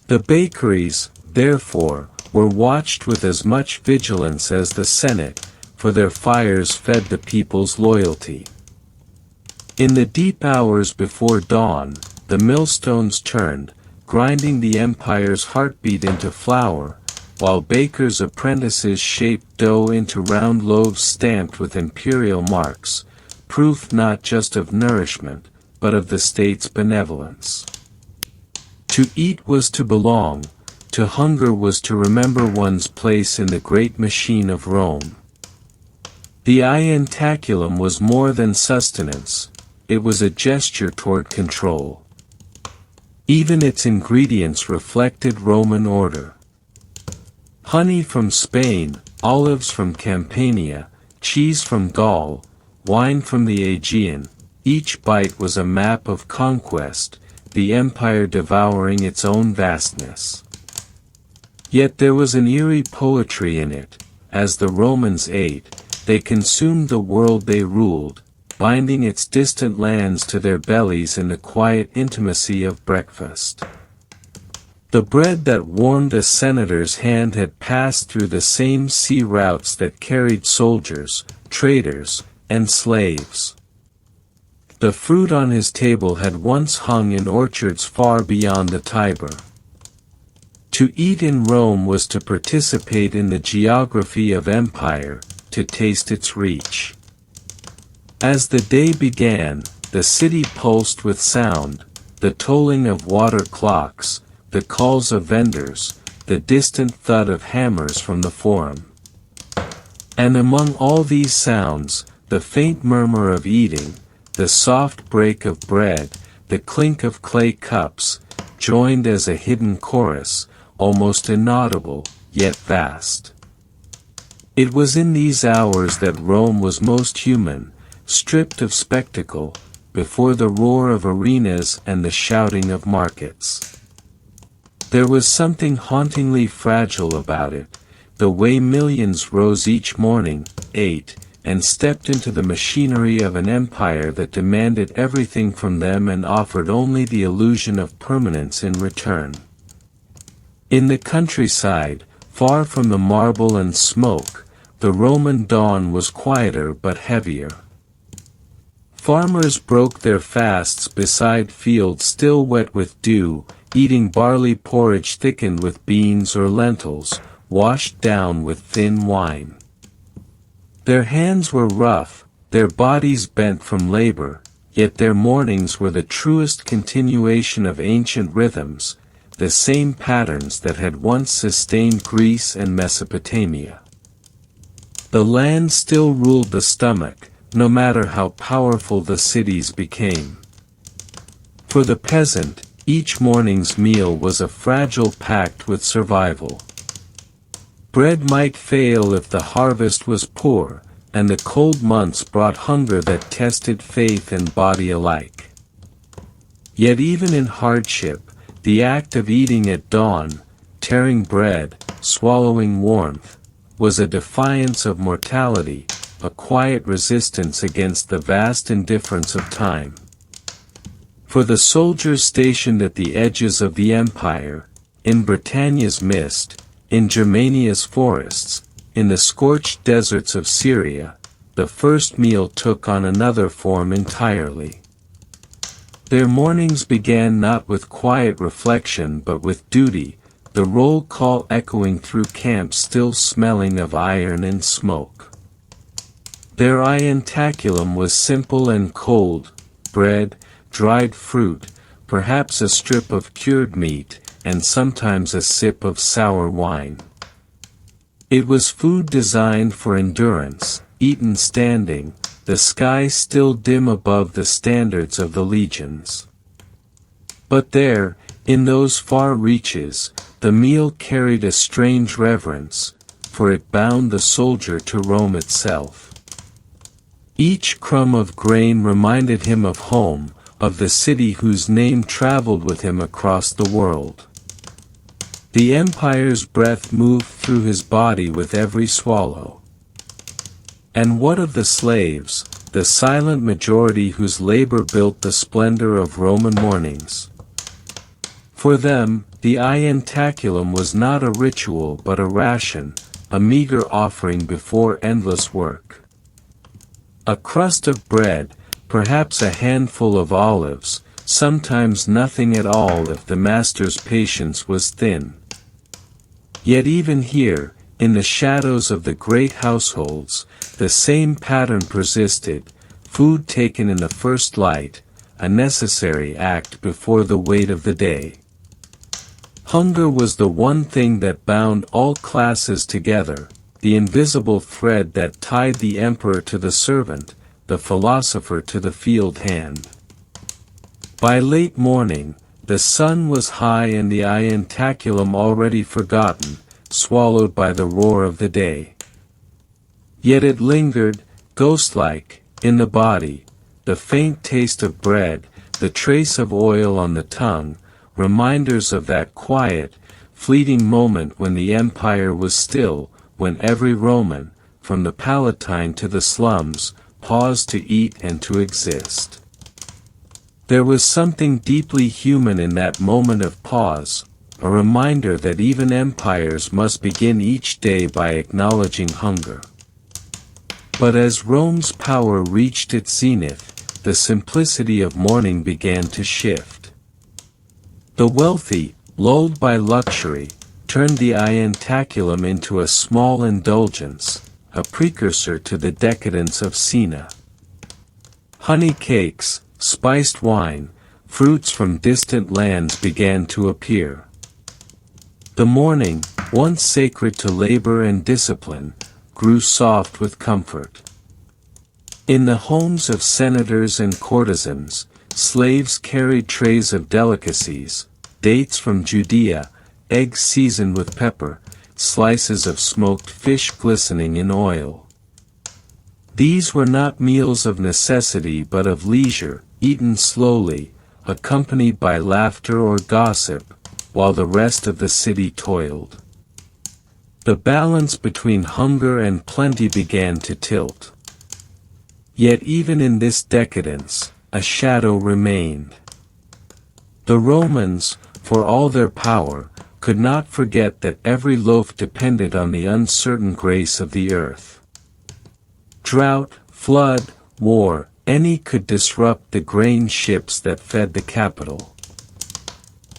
Speaker 1: The bakeries, therefore, were watched with as much vigilance as the Senate, for their fires fed the people's loyalty. In the deep hours before dawn, the millstones turned, grinding the empire's heartbeat into flour, while bakers' apprentices shaped dough into round loaves stamped with imperial marks, proof not just of nourishment, but of the state's benevolence. To eat was to belong, to hunger was to remember one's place in the great machine of Rome. The ientaculum was more than sustenance, it was a gesture toward control. Even its ingredients reflected Roman order. Honey from Spain, olives from Campania, cheese from Gaul, wine from the Aegean, each bite was a map of conquest, the empire devouring its own vastness. Yet there was an eerie poetry in it. As the Romans ate, they consumed the world they ruled, binding its distant lands to their bellies in the quiet intimacy of breakfast. The bread that warmed a senator's hand had passed through the same sea routes that carried soldiers, traders, and slaves. The fruit on his table had once hung in orchards far beyond the Tiber. To eat in Rome was to participate in the geography of empire, to taste its reach. As the day began, the city pulsed with sound, the tolling of water clocks, the calls of vendors, the distant thud of hammers from the forum. And among all these sounds, the faint murmur of eating, the soft break of bread, the clink of clay cups, joined as a hidden chorus, almost inaudible, yet vast. It was in these hours that Rome was most human, stripped of spectacle, before the roar of arenas and the shouting of markets. There was something hauntingly fragile about it, the way millions rose each morning, ate, and stepped into the machinery of an empire that demanded everything from them and offered only the illusion of permanence in return. In the countryside, far from the marble and smoke, the Roman dawn was quieter but heavier. Farmers broke their fasts beside fields still wet with dew, eating barley porridge thickened with beans or lentils, washed down with thin wine. Their hands were rough, their bodies bent from labor, yet their mornings were the truest continuation of ancient rhythms, the same patterns that had once sustained Greece and Mesopotamia. The land still ruled the stomach, no matter how powerful the cities became. For the peasant, each morning's meal was a fragile pact with survival. Bread might fail if the harvest was poor, and the cold months brought hunger that tested faith and body alike. Yet even in hardship, the act of eating at dawn, tearing bread, swallowing warmth, was a defiance of mortality, a quiet resistance against the vast indifference of time. For the soldiers stationed at the edges of the empire, in Britannia's mist, in Germania's forests, in the scorched deserts of Syria, the first meal took on another form entirely. Their mornings began not with quiet reflection but with duty, the roll call echoing through camps still smelling of iron and smoke. Their ientaculum was simple and cold: bread, dried fruit, perhaps a strip of cured meat, and sometimes a sip of sour wine. It was food designed for endurance, eaten standing, the sky still dim above the standards of the legions. But there, in those far reaches, the meal carried a strange reverence, for it bound the soldier to Rome itself. Each crumb of grain reminded him of home, of the city whose name traveled with him across the world. The empire's breath moved through his body with every swallow. And what of the slaves, the silent majority whose labor built the splendor of Roman mornings? For them, the ientaculum was not a ritual but a ration, a meager offering before endless work. A crust of bread, perhaps a handful of olives, sometimes nothing at all if the master's patience was thin. Yet even here, in the shadows of the great households, the same pattern persisted: food taken in the first light, a necessary act before the weight of the day. Hunger was the one thing that bound all classes together, the invisible thread that tied the emperor to the servant, the philosopher to the field hand. By late morning, the sun was high and the ientaculum already forgotten, swallowed by the roar of the day. Yet it lingered, ghost-like, in the body, the faint taste of bread, the trace of oil on the tongue, reminders of that quiet, fleeting moment when the empire was still, when every Roman, from the Palatine to the slums, paused to eat and to exist. There was something deeply human in that moment of pause, a reminder that even empires must begin each day by acknowledging hunger. But as Rome's power reached its zenith, the simplicity of morning began to shift. The wealthy, lulled by luxury, turned the ientaculum into a small indulgence, a precursor to the decadence of Cena. Honey cakes, spiced wine, fruits from distant lands began to appear. The morning, once sacred to labor and discipline, grew soft with comfort. In the homes of senators and courtesans, slaves carried trays of delicacies: dates from Judea, eggs seasoned with pepper, slices of smoked fish glistening in oil. These were not meals of necessity but of leisure, eaten slowly, accompanied by laughter or gossip, while the rest of the city toiled. The balance between hunger and plenty began to tilt. Yet even in this decadence, a shadow remained. The Romans, for all their power, could not forget that every loaf depended on the uncertain grace of the earth. Drought, flood, war, any could disrupt the grain ships that fed the capital.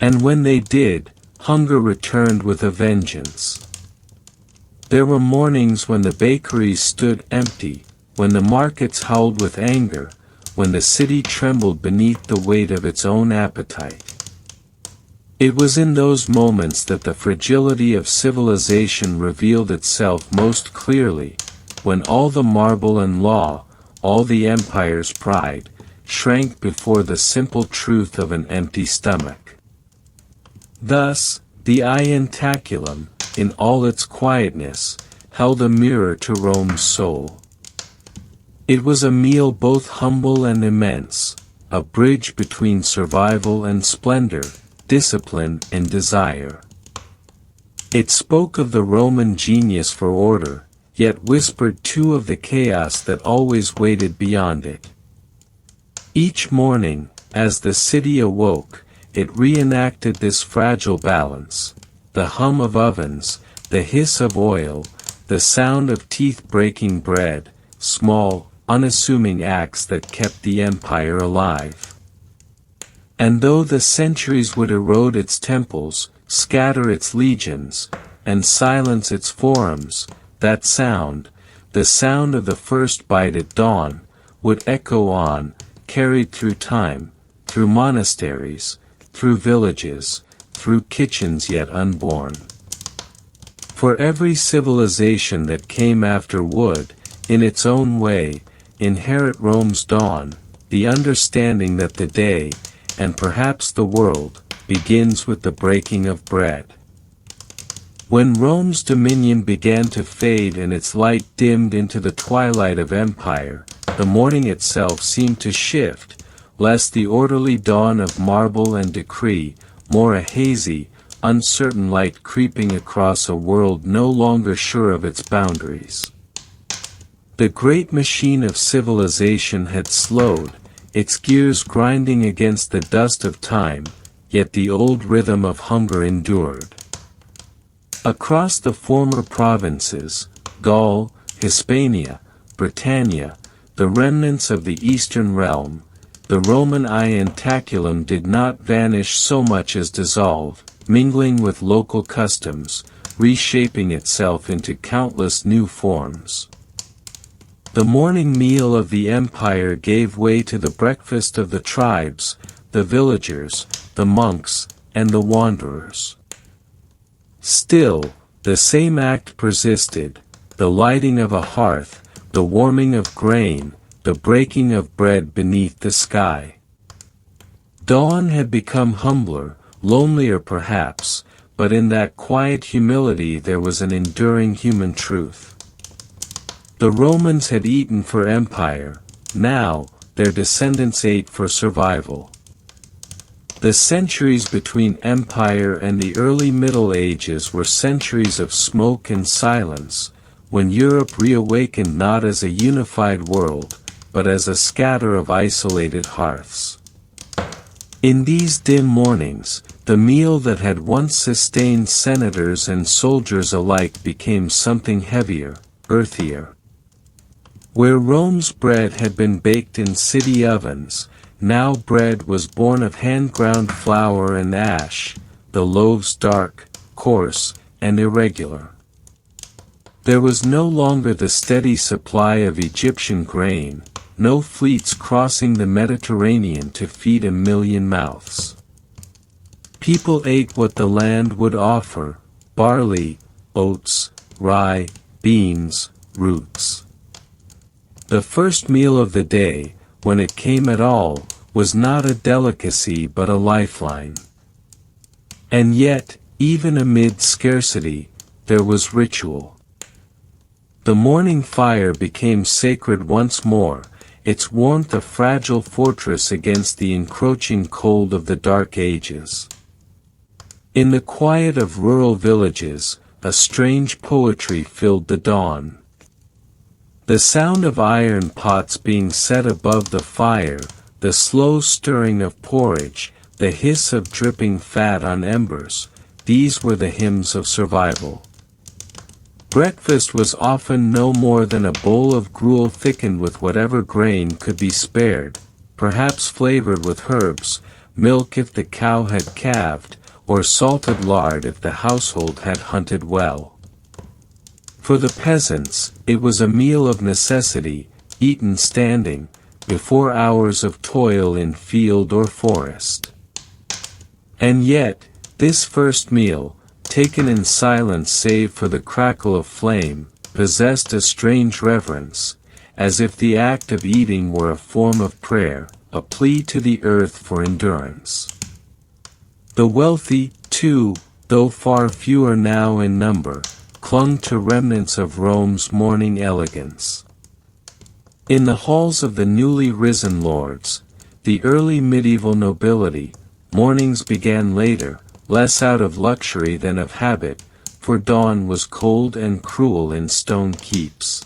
Speaker 1: And when they did, hunger returned with a vengeance. There were mornings when the bakeries stood empty, when the markets howled with anger, when the city trembled beneath the weight of its own appetite. It was in those moments that the fragility of civilization revealed itself most clearly, when all the marble and law, all the empire's pride, shrank before the simple truth of an empty stomach. Thus, the ientaculum, in all its quietness, held a mirror to Rome's soul. It was a meal both humble and immense, a bridge between survival and splendor, discipline and desire. It spoke of the Roman genius for order, yet whispered too of the chaos that always waited beyond it. Each morning, as the city awoke, it reenacted this fragile balance: the hum of ovens, the hiss of oil, the sound of teeth breaking bread, small, unassuming acts that kept the empire alive. And though the centuries would erode its temples, scatter its legions, and silence its forums, that sound, the sound of the first bite at dawn, would echo on, carried through time, through monasteries, through villages, through kitchens yet unborn. For every civilization that came after would, in its own way, inherit Rome's dawn, the understanding that the day, and perhaps the world, begins with the breaking of bread. When Rome's dominion began to fade and its light dimmed into the twilight of empire, the morning itself seemed to shift, less the orderly dawn of marble and decree, more a hazy, uncertain light creeping across a world no longer sure of its boundaries. The great machine of civilization had slowed, its gears grinding against the dust of time, yet the old rhythm of hunger endured. Across the former provinces, Gaul, Hispania, Britannia, the remnants of the Eastern realm, the Roman ientaculum did not vanish so much as dissolve, mingling with local customs, reshaping itself into countless new forms. The morning meal of the empire gave way to the breakfast of the tribes, the villagers, the monks, and the wanderers. Still, the same act persisted: the lighting of a hearth, the warming of grain, the breaking of bread beneath the sky. Dawn had become humbler, lonelier perhaps, but in that quiet humility there was an enduring human truth. The Romans had eaten for empire, now, their descendants ate for survival. The centuries between empire and the early Middle Ages were centuries of smoke and silence, when Europe reawakened not as a unified world, but as a scatter of isolated hearths. In these dim mornings, the meal that had once sustained senators and soldiers alike became something heavier, earthier. Where Rome's bread had been baked in city ovens, now bread was born of hand-ground flour and ash, the loaves dark, coarse, and irregular. There was no longer the steady supply of Egyptian grain, no fleets crossing the Mediterranean to feed a million mouths. People ate what the land would offer: barley, oats, rye, beans, roots. The first meal of the day, when it came at all, was not a delicacy but a lifeline. And yet, even amid scarcity, there was ritual. The morning fire became sacred once more, its warmth a fragile fortress against the encroaching cold of the Dark Ages. In the quiet of rural villages, a strange poetry filled the dawn. The sound of iron pots being set above the fire, the slow stirring of porridge, the hiss of dripping fat on embers, these were the hymns of survival. Breakfast was often no more than a bowl of gruel thickened with whatever grain could be spared, perhaps flavored with herbs, milk if the cow had calved, or salted lard if the household had hunted well. For the peasants, it was a meal of necessity, eaten standing, before hours of toil in field or forest. And yet, this first meal, taken in silence save for the crackle of flame, possessed a strange reverence, as if the act of eating were a form of prayer, a plea to the earth for endurance. The wealthy, too, though far fewer now in number, clung to remnants of Rome's morning elegance. In the halls of the newly risen lords, the early medieval nobility, mornings began later, less out of luxury than of habit, for dawn was cold and cruel in stone keeps.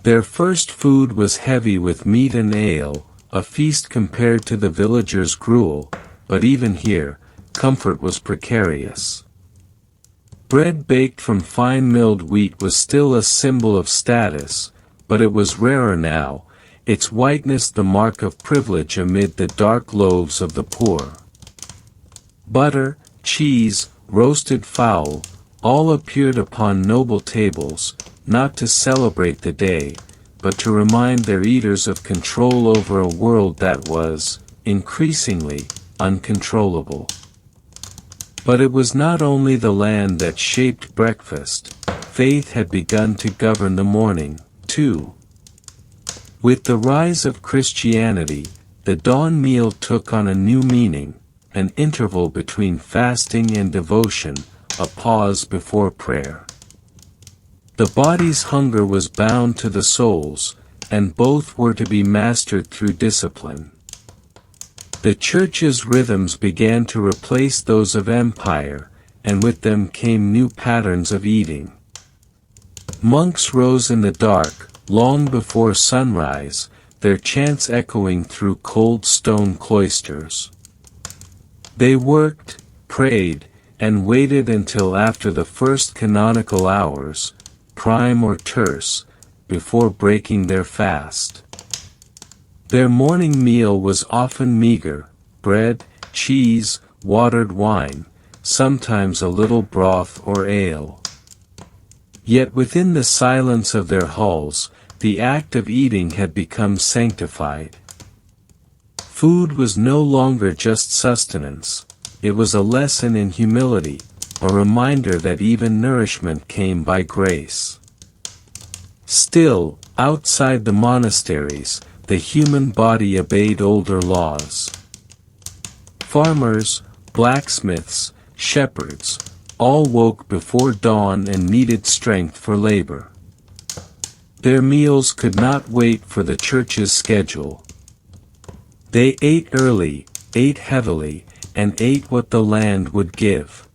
Speaker 1: Their first food was heavy with meat and ale, a feast compared to the villagers' gruel, but even here, comfort was precarious. Bread baked from fine milled wheat was still a symbol of status, but it was rarer now, its whiteness the mark of privilege amid the dark loaves of the poor. Butter, cheese, roasted fowl, all appeared upon noble tables, not to celebrate the day, but to remind their eaters of control over a world that was, increasingly, uncontrollable. But it was not only the land that shaped breakfast, faith had begun to govern the morning, too. With the rise of Christianity, the dawn meal took on a new meaning, an interval between fasting and devotion, a pause before prayer. The body's hunger was bound to the soul's, and both were to be mastered through discipline. The Church's rhythms began to replace those of empire, and with them came new patterns of eating. Monks rose in the dark, long before sunrise, their chants echoing through cold stone cloisters. They worked, prayed, and waited until after the first canonical hours, prime or terce, before breaking their fast. Their morning meal was often meager, bread, cheese, watered wine, sometimes a little broth or ale. Yet within the silence of their halls, the act of eating had become sanctified. Food was no longer just sustenance, it was a lesson in humility, a reminder that even nourishment came by grace. Still, outside the monasteries, the human body obeyed older laws. Farmers, blacksmiths, shepherds, all woke before dawn and needed strength for labor. Their meals could not wait for the Church's schedule. They ate early, ate heavily, and ate what the land would give.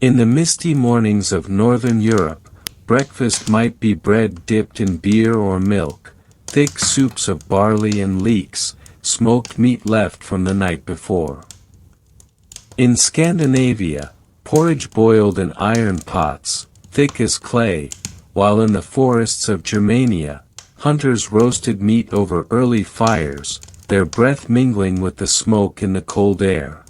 Speaker 1: In the misty mornings of northern Europe, breakfast might be bread dipped in beer or milk, thick soups of barley and leeks, smoked meat left from the night before. In Scandinavia, porridge boiled in iron pots, thick as clay, while in the forests of Germania, hunters roasted meat over early fires, their breath mingling with the smoke in the cold air.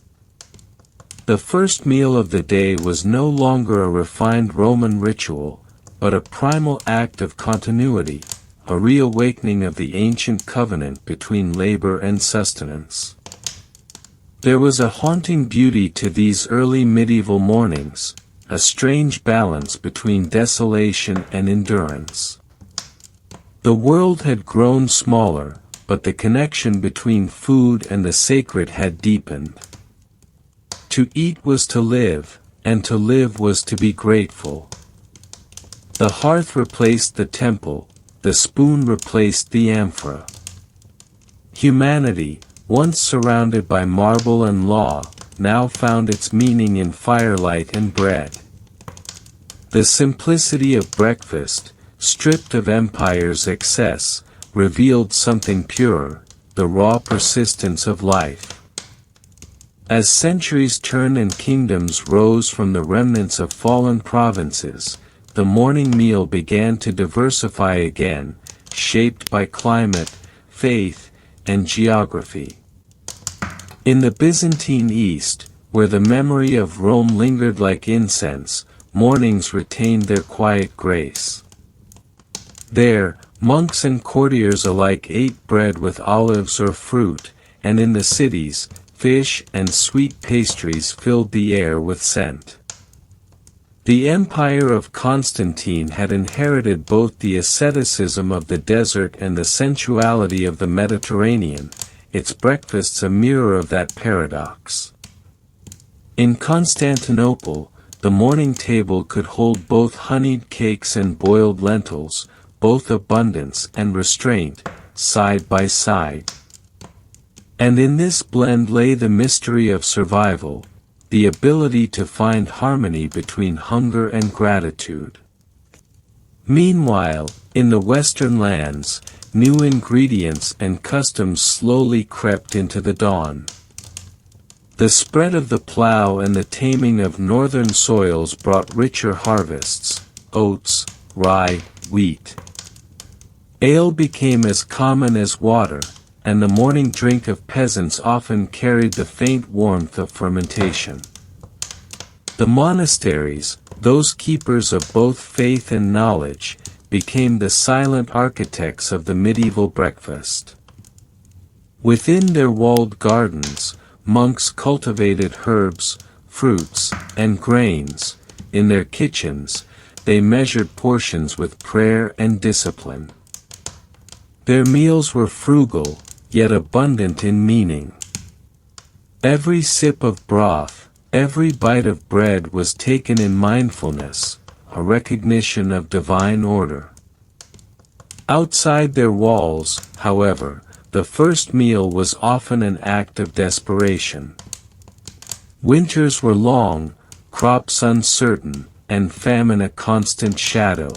Speaker 1: The first meal of the day was no longer a refined Roman ritual, but a primal act of continuity, a reawakening of the ancient covenant between labor and sustenance. There was a haunting beauty to these early medieval mornings, a strange balance between desolation and endurance. The world had grown smaller, but the connection between food and the sacred had deepened. To eat was to live, and to live was to be grateful. The hearth replaced the temple, the spoon replaced the amphora. Humanity, once surrounded by marble and law, now found its meaning in firelight and bread. The simplicity of breakfast, stripped of empire's excess, revealed something purer, the raw persistence of life. As centuries turned and kingdoms rose from the remnants of fallen provinces, the morning meal began to diversify again, shaped by climate, faith, and geography. In the Byzantine East, where the memory of Rome lingered like incense, mornings retained their quiet grace. There, Monks and courtiers alike ate bread with olives or fruit, and in the cities, fish and sweet pastries filled the air with scent. The empire of Constantine had inherited both the asceticism of the desert and the sensuality of the Mediterranean, its breakfasts a mirror of that paradox. In Constantinople, the morning table could hold both honeyed cakes and boiled lentils, both abundance and restraint, side by side. And in this blend lay the mystery of survival, the ability to find harmony between hunger and gratitude. Meanwhile, in the Western lands, new ingredients and customs slowly crept into the dawn. The spread of the plow and the taming of northern soils brought richer harvests: oats, rye, wheat. Ale became as common as water, and the morning drink of peasants often carried the faint warmth of fermentation. The monasteries, those keepers of both faith and knowledge, became the silent architects of the medieval breakfast. Within their walled gardens, monks cultivated herbs, fruits, and grains. In their kitchens, they measured portions with prayer and discipline. Their meals were frugal, yet abundant in meaning. Every sip of broth, every bite of bread was taken in mindfulness, a recognition of divine order. Outside their walls, however, the first meal was often an act of desperation. Winters were long, crops uncertain, and famine a constant shadow.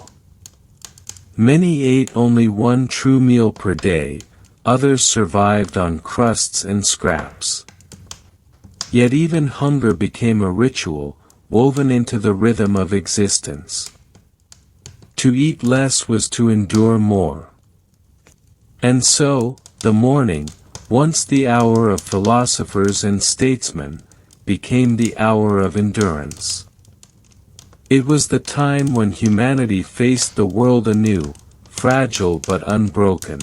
Speaker 1: Many ate only one true meal per day, others survived on crusts and scraps. Yet even hunger became a ritual, woven into the rhythm of existence. To eat less was to endure more. And so, the morning, once the hour of philosophers and statesmen, became the hour of endurance. It was the time when humanity faced the world anew, fragile but unbroken.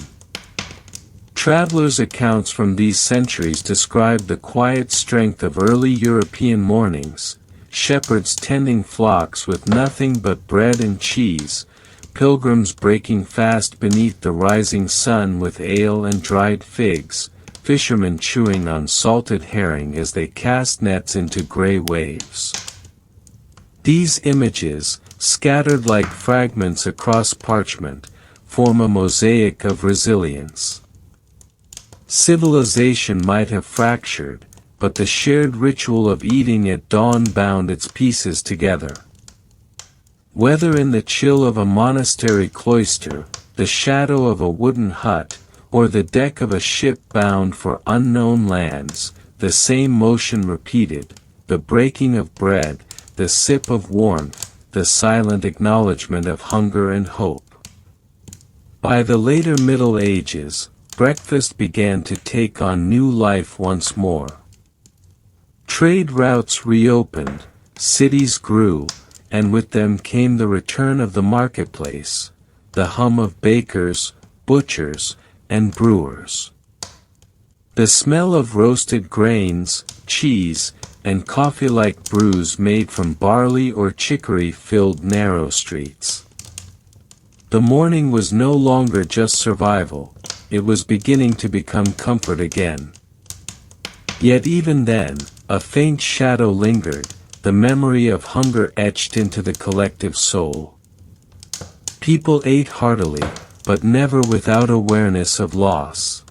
Speaker 1: Travelers' accounts from these centuries describe the quiet strength of early European mornings: shepherds tending flocks with nothing but bread and cheese, pilgrims breaking fast beneath the rising sun with ale and dried figs, fishermen chewing on salted herring as they cast nets into gray waves. These images, scattered like fragments across parchment, form a mosaic of resilience. Civilization might have fractured, but the shared ritual of eating at dawn bound its pieces together. Whether in the chill of a monastery cloister, the shadow of a wooden hut, or the deck of a ship bound for unknown lands, the same motion repeated: the breaking of bread, the sip of warmth, the silent acknowledgement of hunger and hope. By the later Middle Ages, breakfast began to take on new life once more. Trade routes reopened, cities grew, and with them came the return of the marketplace, the hum of bakers, butchers, and brewers. The smell of roasted grains, cheese, and coffee-like brews made from barley or chicory filled narrow streets. The morning was no longer just survival, it was beginning to become comfort again. Yet even then, a faint shadow lingered, the memory of hunger etched into the collective soul. People ate heartily, but never without awareness of loss.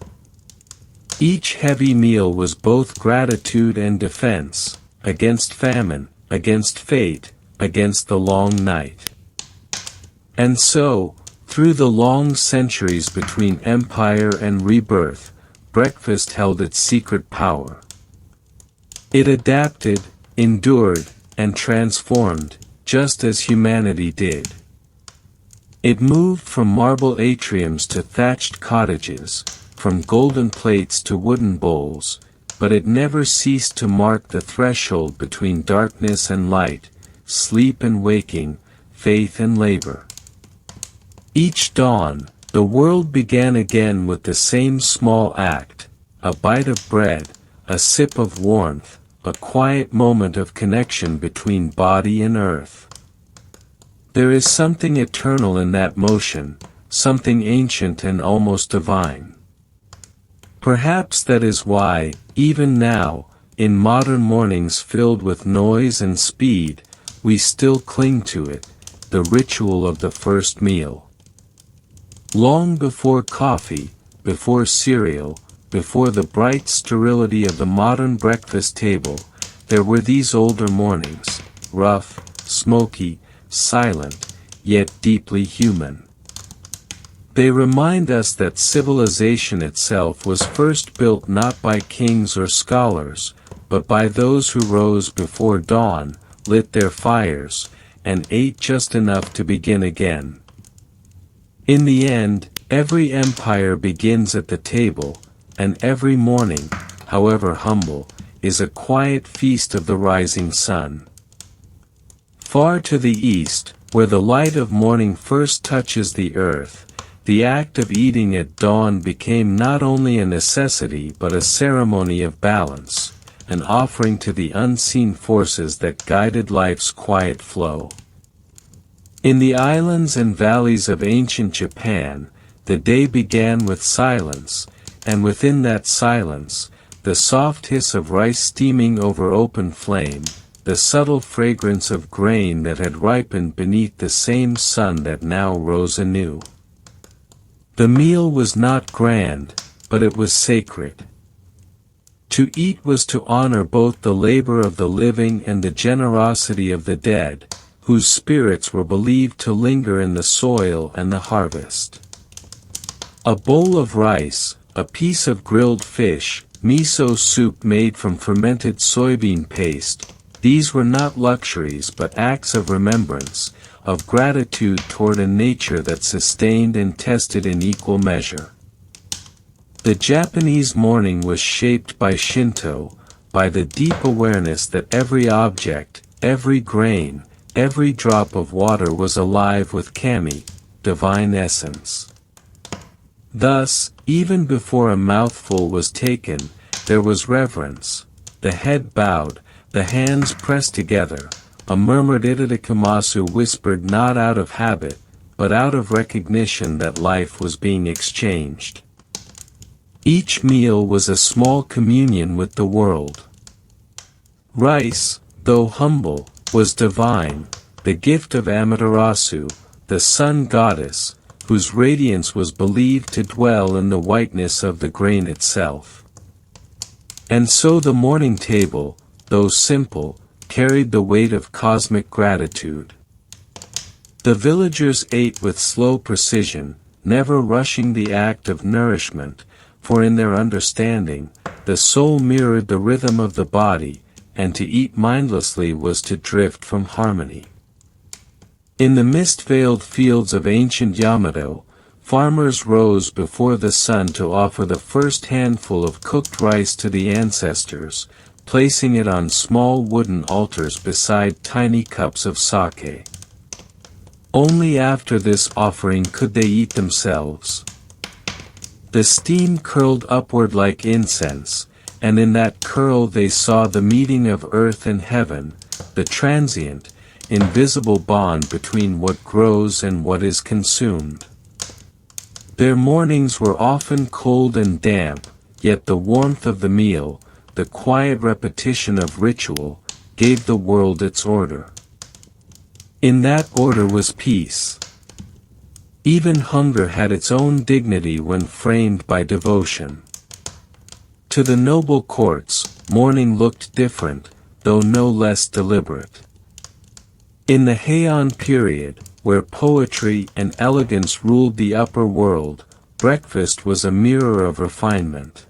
Speaker 1: Each heavy meal was both gratitude and defense, against famine, against fate, against the long night. And so, through the long centuries between empire and rebirth, breakfast held its secret power. It adapted, endured, and transformed, just as humanity did. It moved from marble atriums to thatched cottages, from golden plates to wooden bowls, but it never ceased to mark the threshold between darkness and light, sleep and waking, faith and labor. Each dawn, The world began again with the same small act, a bite of bread, a sip of warmth, a quiet moment of connection between body and earth. There is something eternal in that motion, something ancient and almost divine. Perhaps that is why, even now, in modern mornings filled with noise and speed, we still cling to it, the ritual of the first meal. Long before coffee, before cereal, before the bright sterility of the modern breakfast table, there were these older mornings, rough, smoky, silent, yet deeply human. They remind us that civilization itself was first built not by kings or scholars, but by those who rose before dawn, lit their fires, and ate just enough to begin again. In the end, every empire begins at the table, and every morning, however humble, is a quiet feast of the rising sun. Far to the east, where the light of morning first touches the earth, the act of eating at dawn became not only a necessity but a ceremony of balance, an offering to the unseen forces that guided life's quiet flow. In the islands and valleys of ancient Japan, the day began with silence, and within that silence, the soft hiss of rice steaming over open flame, the subtle fragrance of grain that had ripened beneath the same sun that now rose anew. The meal was not grand, but it was sacred. To eat was to honor both the labor of the living and the generosity of the dead, whose spirits were believed to linger in the soil and the harvest. A bowl of rice, a piece of grilled fish, miso soup made from fermented soybean paste, these were not luxuries but acts of remembrance, of gratitude toward a nature that sustained and tested in equal measure. The Japanese morning was shaped by Shinto, by the deep awareness that every object, every grain, every drop of water was alive with kami, divine essence. Thus, even before a mouthful was taken, there was reverence, the head bowed, the hands pressed together, a murmured itadakimasu whispered not out of habit, but out of recognition that life was being exchanged. Each meal was a small communion with the world. Rice, though humble, was divine, the gift of Amaterasu, the sun goddess, whose radiance was believed to dwell in the whiteness of the grain itself. And so the morning table, though simple, carried the weight of cosmic gratitude. The villagers ate with slow precision, never rushing the act of nourishment, for in their understanding, the soul mirrored the rhythm of the body, and to eat mindlessly was to drift from harmony. In the mist-veiled fields of ancient Yamato, farmers rose before the sun to offer the first handful of cooked rice to the ancestors, placing it on small wooden altars beside tiny cups of sake. Only after this offering could they eat themselves. The steam curled upward like incense, and in that curl they saw the meeting of earth and heaven, the transient, invisible bond between what grows and what is consumed. Their mornings were often cold and damp, yet the warmth of the meal, the quiet repetition of ritual, gave the world its order. In that order was peace. Even hunger had its own dignity when framed by devotion. To the noble courts, morning looked different, though no less deliberate. In the Heian period, where poetry and elegance ruled the upper world, breakfast was a mirror of refinement.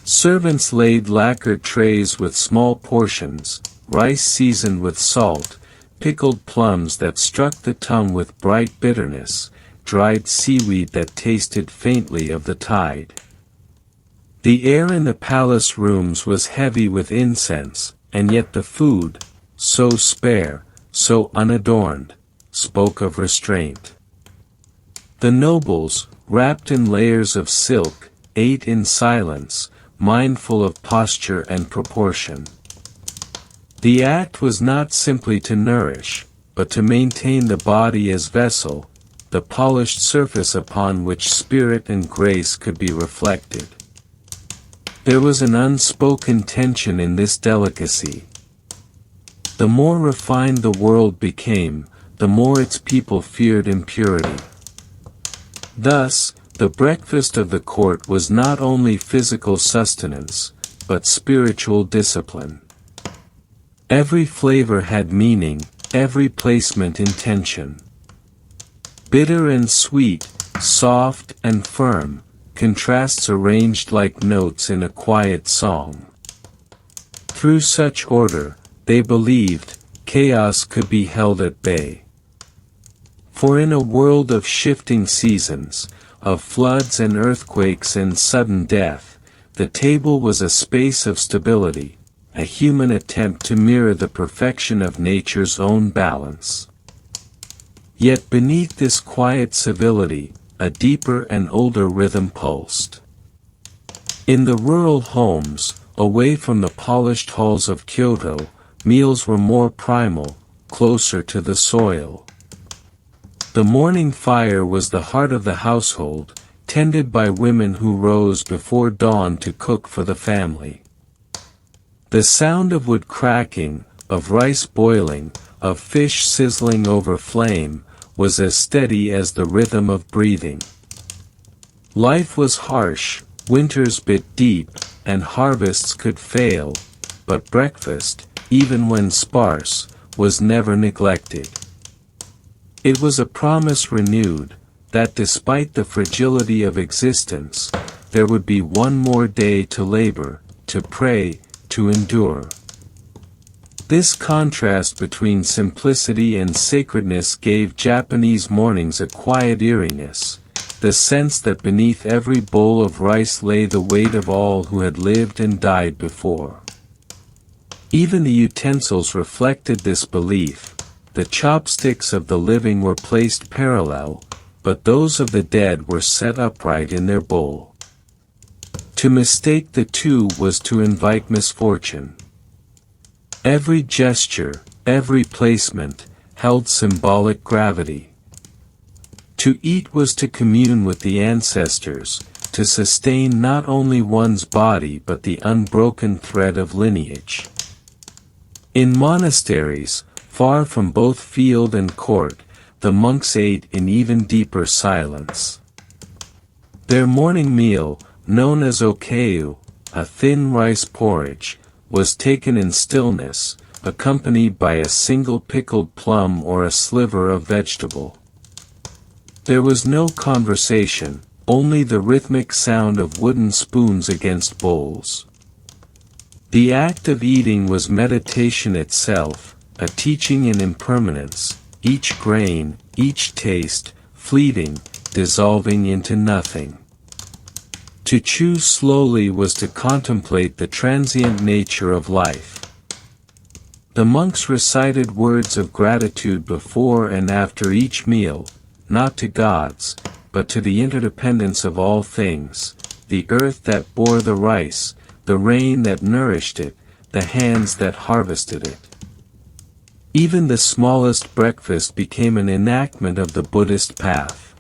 Speaker 1: Servants laid lacquered trays with small portions, rice seasoned with salt, pickled plums that struck the tongue with bright bitterness, dried seaweed that tasted faintly of the tide. The air in the palace rooms was heavy with incense, and yet the food, so spare, so unadorned, spoke of restraint. The nobles, wrapped in layers of silk, ate in silence, mindful of posture and proportion. The act was not simply to nourish, but to maintain the body as vessel, the polished surface upon which spirit and grace could be reflected. There was an unspoken tension in this delicacy. The more refined the world became, the more its people feared impurity. Thus, the breakfast of the court was not only physical sustenance, but spiritual discipline. Every flavor had meaning, every placement intention. Bitter and sweet, soft and firm, contrasts arranged like notes in a quiet song. Through such order, they believed, chaos could be held at bay. For in a world of shifting seasons, of floods and earthquakes and sudden death, the table was a space of stability, a human attempt to mirror the perfection of nature's own balance. Yet beneath this quiet civility, a deeper and older rhythm pulsed. In the rural homes, away from the polished halls of Kyoto, meals were more primal, closer to the soil. The morning fire was the heart of the household, tended by women who rose before dawn to cook for the family. The sound of wood cracking, of rice boiling, of fish sizzling over flame, was as steady as the rhythm of breathing. Life was harsh, winters bit deep, and harvests could fail, but breakfast, even when sparse, was never neglected. It was a promise renewed, that despite the fragility of existence, there would be one more day to labor, to pray, to endure. This contrast between simplicity and sacredness gave Japanese mornings a quiet eeriness, the sense that beneath every bowl of rice lay the weight of all who had lived and died before. Even the utensils reflected this belief. The chopsticks of the living were placed parallel, but those of the dead were set upright in their bowl. To mistake the two was to invite misfortune. Every gesture, every placement, held symbolic gravity. To eat was to commune with the ancestors, to sustain not only one's body but the unbroken thread of lineage. In monasteries, far from both field and court, the monks ate in even deeper silence. Their morning meal, known as okeu, a thin rice porridge, was taken in stillness, accompanied by a single pickled plum or a sliver of vegetable. There was no conversation, only the rhythmic sound of wooden spoons against bowls. The act of eating was meditation itself, a teaching in impermanence, each grain, each taste, fleeting, dissolving into nothing. To chew slowly was to contemplate the transient nature of life. The monks recited words of gratitude before and after each meal, not to gods, but to the interdependence of all things, the earth that bore the rice, the rain that nourished it, the hands that harvested it. Even the smallest breakfast became an enactment of the Buddhist path.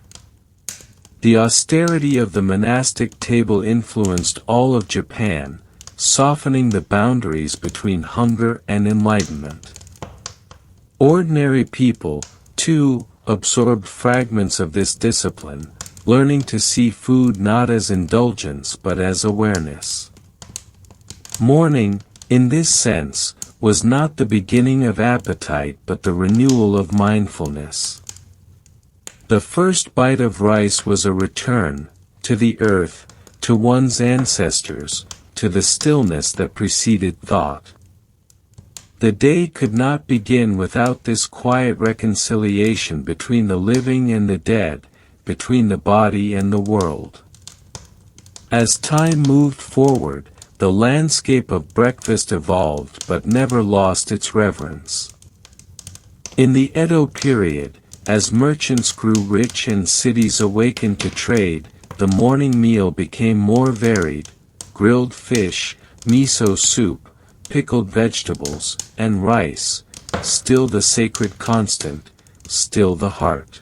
Speaker 1: The austerity of the monastic table influenced all of Japan, softening the boundaries between hunger and enlightenment. Ordinary people, too, absorbed fragments of this discipline, learning to see food not as indulgence but as awareness. Morning, in this sense, was not the beginning of appetite but the renewal of mindfulness. The first bite of rice was a return, to the earth, to one's ancestors, to the stillness that preceded thought. The day could not begin without this quiet reconciliation between the living and the dead, between the body and the world. As time moved forward, the landscape of breakfast evolved but never lost its reverence. In the Edo period, As merchants grew rich and cities awakened to trade, the morning meal became more varied: grilled fish, miso soup, pickled vegetables, and rice, still the sacred constant, still the heart.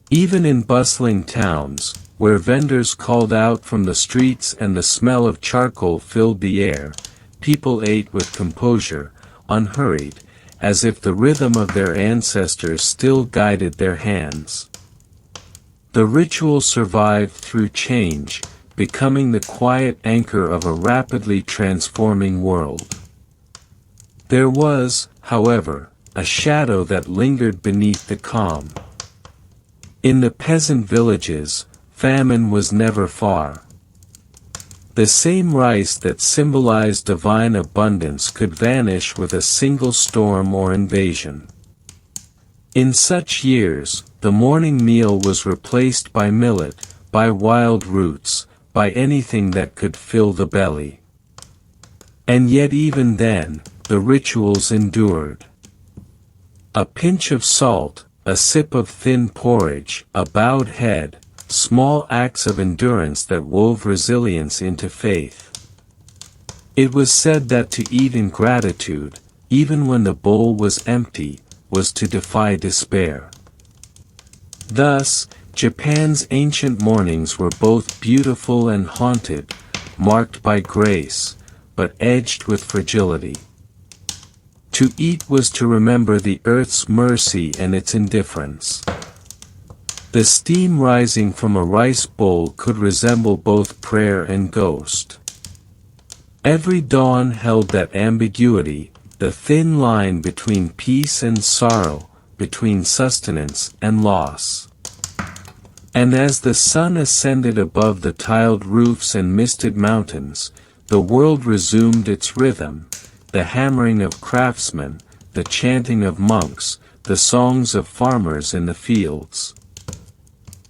Speaker 1: Even in bustling towns, where vendors called out from the streets and the smell of charcoal filled the air, people ate with composure, unhurried, as if the rhythm of their ancestors still guided their hands. The ritual survived through change, becoming the quiet anchor of a rapidly transforming world. There was, however, a shadow that lingered beneath the calm. In the peasant villages, famine was never far. The same rice that symbolized divine abundance could vanish with a single storm or invasion. In such years, the morning meal was replaced by millet, by wild roots, by anything that could fill the belly. And yet even then, the rituals endured. A pinch of salt, a sip of thin porridge, a bowed head, small acts of endurance that wove resilience into faith. It was said that to eat in gratitude, even when the bowl was empty, was to defy despair. Thus, Japan's ancient mornings were both beautiful and haunted, marked by grace, but edged with fragility. To eat was to remember the earth's mercy and its indifference. The steam rising from a rice bowl could resemble both prayer and ghost. Every dawn held that ambiguity, the thin line between peace and sorrow, between sustenance and loss. And as the sun ascended above the tiled roofs and misted mountains, the world resumed its rhythm, the hammering of craftsmen, the chanting of monks, the songs of farmers in the fields.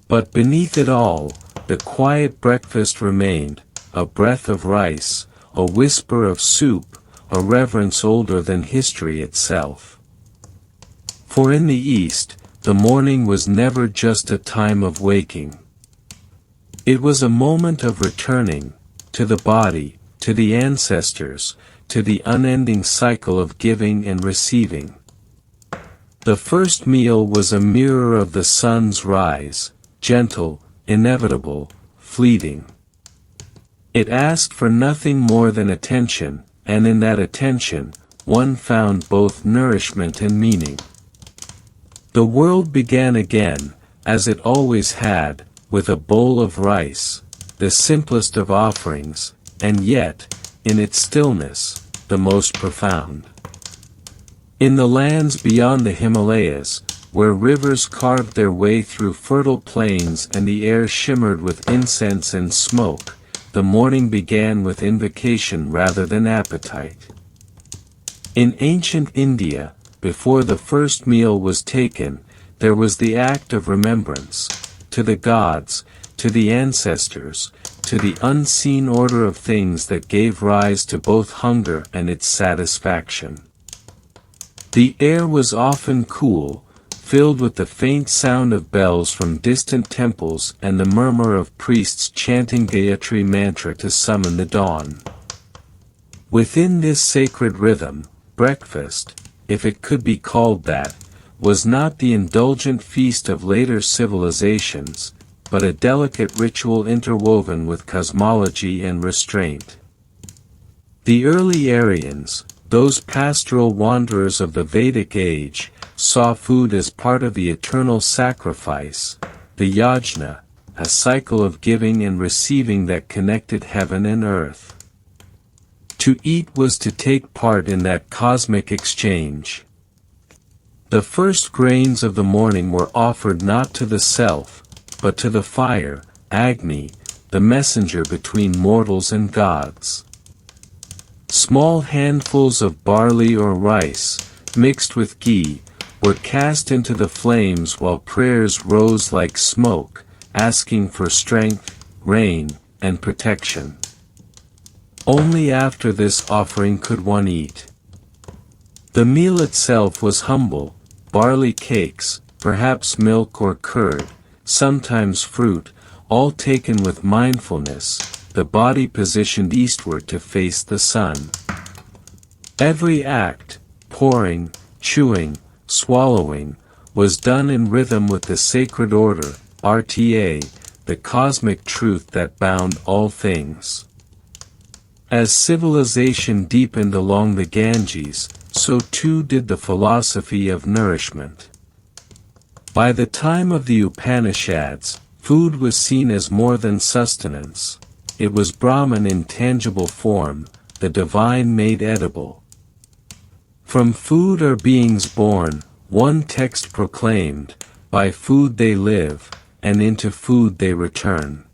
Speaker 1: But beneath it all, the quiet breakfast remained, a breath of rice, a whisper of soup, a reverence older than history itself. For in the East, the morning was never just a time of waking. It was a moment of returning, to the body, to the ancestors, to the unending cycle of giving and receiving. The first meal was a mirror of the sun's rise, gentle, inevitable, fleeting. It asked for nothing more than attention, and in that attention, one found both nourishment and meaning. The world began again, as it always had, with a bowl of rice, the simplest of offerings, and yet, in its stillness, the most profound. In the lands beyond the Himalayas, where rivers carved their way through fertile plains and the air shimmered with incense and smoke, the morning began with invocation rather than appetite. In ancient India, before the first meal was taken, there was the act of remembrance, to the gods, to the ancestors, to the unseen order of things that gave rise to both hunger and its satisfaction. The air was often cool, filled with the faint sound of bells from distant temples and the murmur of priests chanting Gayatri mantra to summon the dawn. Within this sacred rhythm, breakfast, if it could be called that, was not the indulgent feast of later civilizations, but a delicate ritual interwoven with cosmology and restraint. The early Aryans, those pastoral wanderers of the Vedic age, saw food as part of the eternal sacrifice, the yajna, a cycle of giving and receiving that connected heaven and earth. To eat was to take part in that cosmic exchange. The first grains of the morning were offered not to the self, but to the fire, Agni, the messenger between mortals and gods. Small handfuls of barley or rice, mixed with ghee, were cast into the flames while prayers rose like smoke, asking for strength, rain, and protection. Only after this offering could one eat. The meal itself was humble: barley cakes, perhaps milk or curd, sometimes fruit, all taken with mindfulness, the body positioned eastward to face the sun. Every act, pouring, chewing, swallowing, was done in rhythm with the sacred order, RTA, the cosmic truth that bound all things. As civilization deepened along the Ganges, so too did the philosophy of nourishment. By the time of the Upanishads, food was seen as more than sustenance. It was Brahman in tangible form, the divine made edible. From food are beings born, one text proclaimed, by food they live, and into food they return.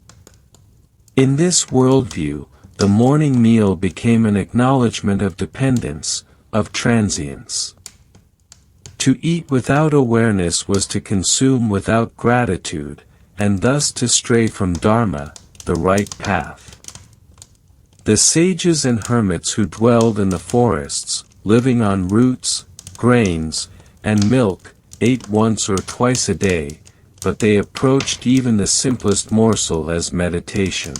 Speaker 1: In this worldview, the morning meal became an acknowledgement of dependence, of transience. To eat without awareness was to consume without gratitude, and thus to stray from Dharma, the right path. The sages and hermits who dwelled in the forests, living on roots, grains, and milk, ate once or twice a day, but they approached even the simplest morsel as meditation.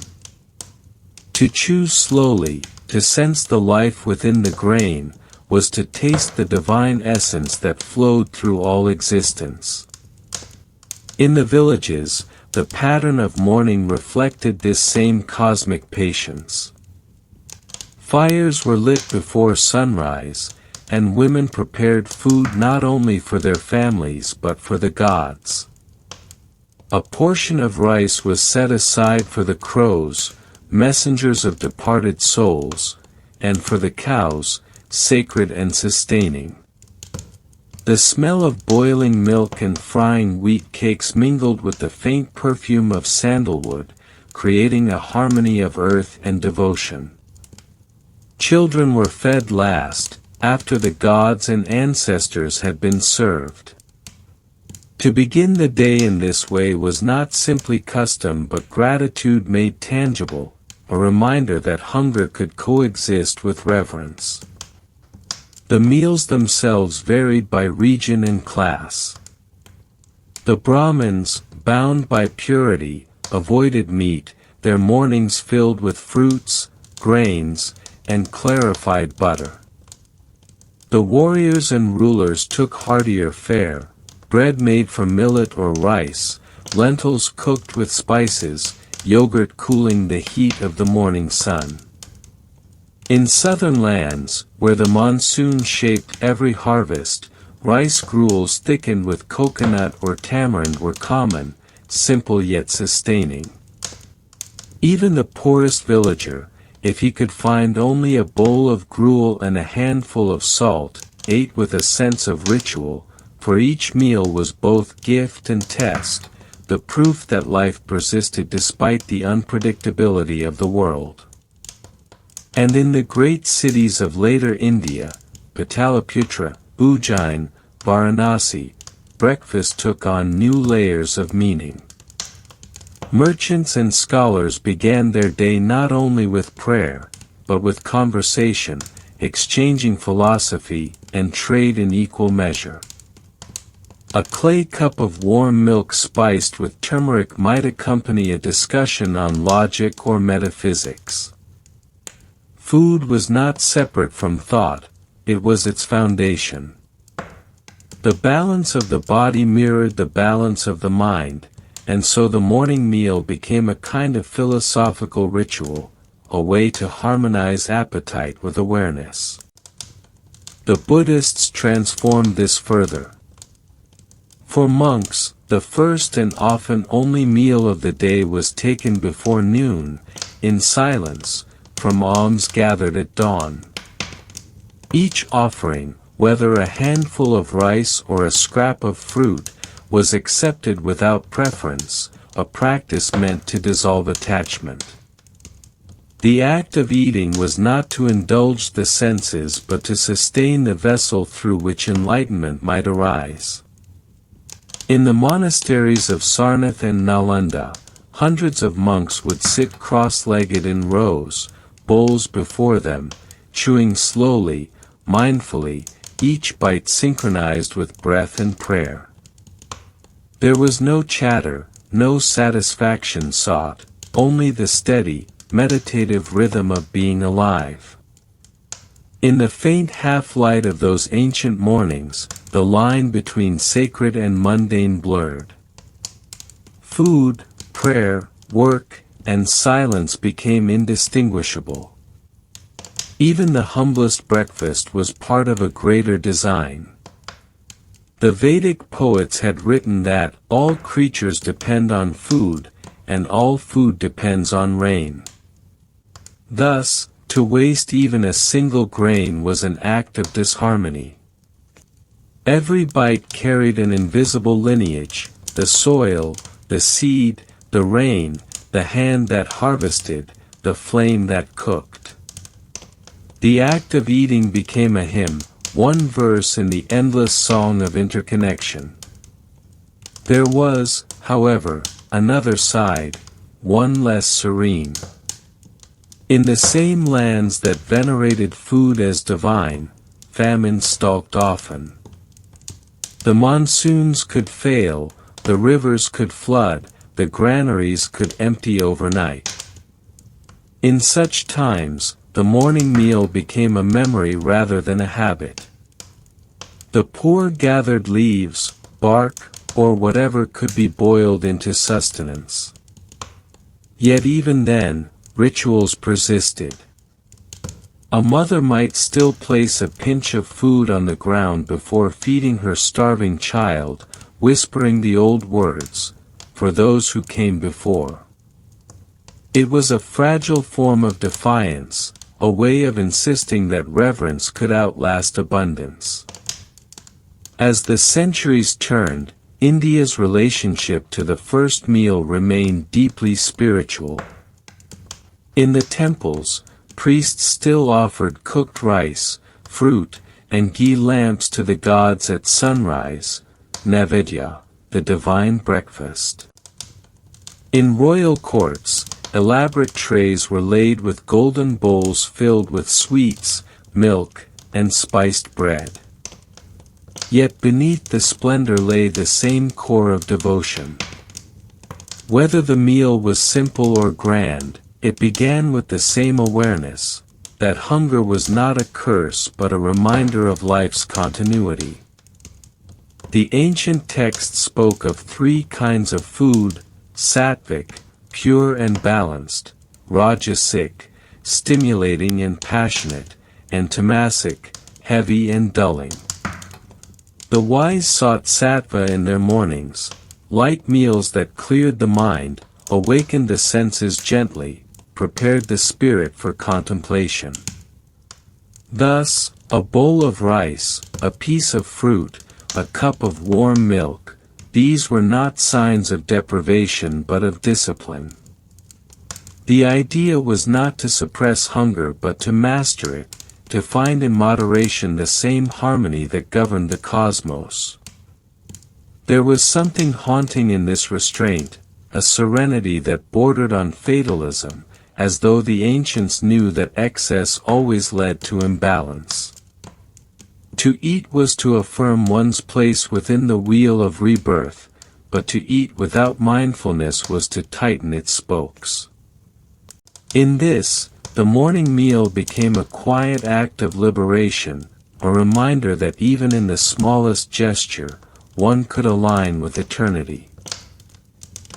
Speaker 1: To chew slowly, to sense the life within the grain, was to taste the divine essence that flowed through all existence. In the villages, the pattern of morning reflected this same cosmic patience. Fires were lit before sunrise, and women prepared food not only for their families but for the gods. A portion of rice was set aside for the crows, messengers of departed souls, and for the cows, sacred and sustaining. The smell of boiling milk and frying wheat cakes mingled with the faint perfume of sandalwood, creating a harmony of earth and devotion. Children were fed last, after the gods and ancestors had been served. To begin the day in this way was not simply custom but gratitude made tangible, a reminder that hunger could coexist with reverence. The meals themselves varied by region and class. The Brahmins, bound by purity, avoided meat, their mornings filled with fruits, grains, and clarified butter. The warriors and rulers took heartier fare, bread made from millet or rice, lentils cooked with spices, yogurt cooling the heat of the morning sun. In southern lands, where the monsoon shaped every harvest, rice gruels thickened with coconut or tamarind were common, simple yet sustaining. Even the poorest villager, if he could find only a bowl of gruel and a handful of salt, ate with a sense of ritual, for each meal was both gift and test, the proof that life persisted despite the unpredictability of the world. And in the great cities of later India, Pataliputra, Ujjain, Varanasi, breakfast took on new layers of meaning. Merchants and scholars began their day not only with prayer, but with conversation, exchanging philosophy and trade in equal measure. A clay cup of warm milk spiced with turmeric might accompany a discussion on logic or metaphysics. Food was not separate from thought, it was its foundation. The balance of the body mirrored the balance of the mind, and so the morning meal became a kind of philosophical ritual, a way to harmonize appetite with awareness. The Buddhists transformed this further. For monks, the first and often only meal of the day was taken before noon, in silence, from alms gathered at dawn. Each offering, whether a handful of rice or a scrap of fruit, was accepted without preference, a practice meant to dissolve attachment. The act of eating was not to indulge the senses but to sustain the vessel through which enlightenment might arise. In the monasteries of Sarnath and Nalanda, hundreds of monks would sit cross-legged in rows, bowls before them, chewing slowly, mindfully, each bite synchronized with breath and prayer. There was no chatter, no satisfaction sought, only the steady, meditative rhythm of being alive. In the faint half-light of those ancient mornings, the line between sacred and mundane blurred. Food, prayer, work, and silence became indistinguishable. Even the humblest breakfast was part of a greater design. The Vedic poets had written that all creatures depend on food, and all food depends on rain. Thus, to waste even a single grain was an act of disharmony. Every bite carried an invisible lineage, the soil, the seed, the rain, the hand that harvested, the flame that cooked. The act of eating became a hymn, one verse in the endless song of interconnection. There was, however, another side, one less serene. In the same lands that venerated food as divine, famine stalked often. The monsoons could fail, the rivers could flood, the granaries could empty overnight. In such times, the morning meal became a memory rather than a habit. The poor gathered leaves, bark, or whatever could be boiled into sustenance. Yet even then, rituals persisted. A mother might still place a pinch of food on the ground before feeding her starving child, whispering the old words, "For those who came before." It was a fragile form of defiance, a way of insisting that reverence could outlast abundance. As the centuries turned, India's relationship to the first meal remained deeply spiritual. In the temples, priests still offered cooked rice, fruit, and ghee lamps to the gods at sunrise, Naivedya, the divine breakfast. In royal courts, elaborate trays were laid with golden bowls filled with sweets, milk, and spiced bread. Yet beneath the splendor lay the same core of devotion. Whether the meal was simple or grand, it began with the same awareness, that hunger was not a curse but a reminder of life's continuity. The ancient text spoke of three kinds of food: sattvic, pure and balanced; rajasic, stimulating and passionate; and tamasic, heavy and dulling. The wise sought sattva in their mornings, light meals that cleared the mind, awakened the senses gently, prepared the spirit for contemplation. Thus, a bowl of rice, a piece of fruit, a cup of warm milk, these were not signs of deprivation but of discipline. The idea was not to suppress hunger but to master it, to find in moderation the same harmony that governed the cosmos. There was something haunting in this restraint, a serenity that bordered on fatalism, as though the ancients knew that excess always led to imbalance. To eat was to affirm one's place within the wheel of rebirth, but to eat without mindfulness was to tighten its spokes. In this, the morning meal became a quiet act of liberation, a reminder that even in the smallest gesture, one could align with eternity.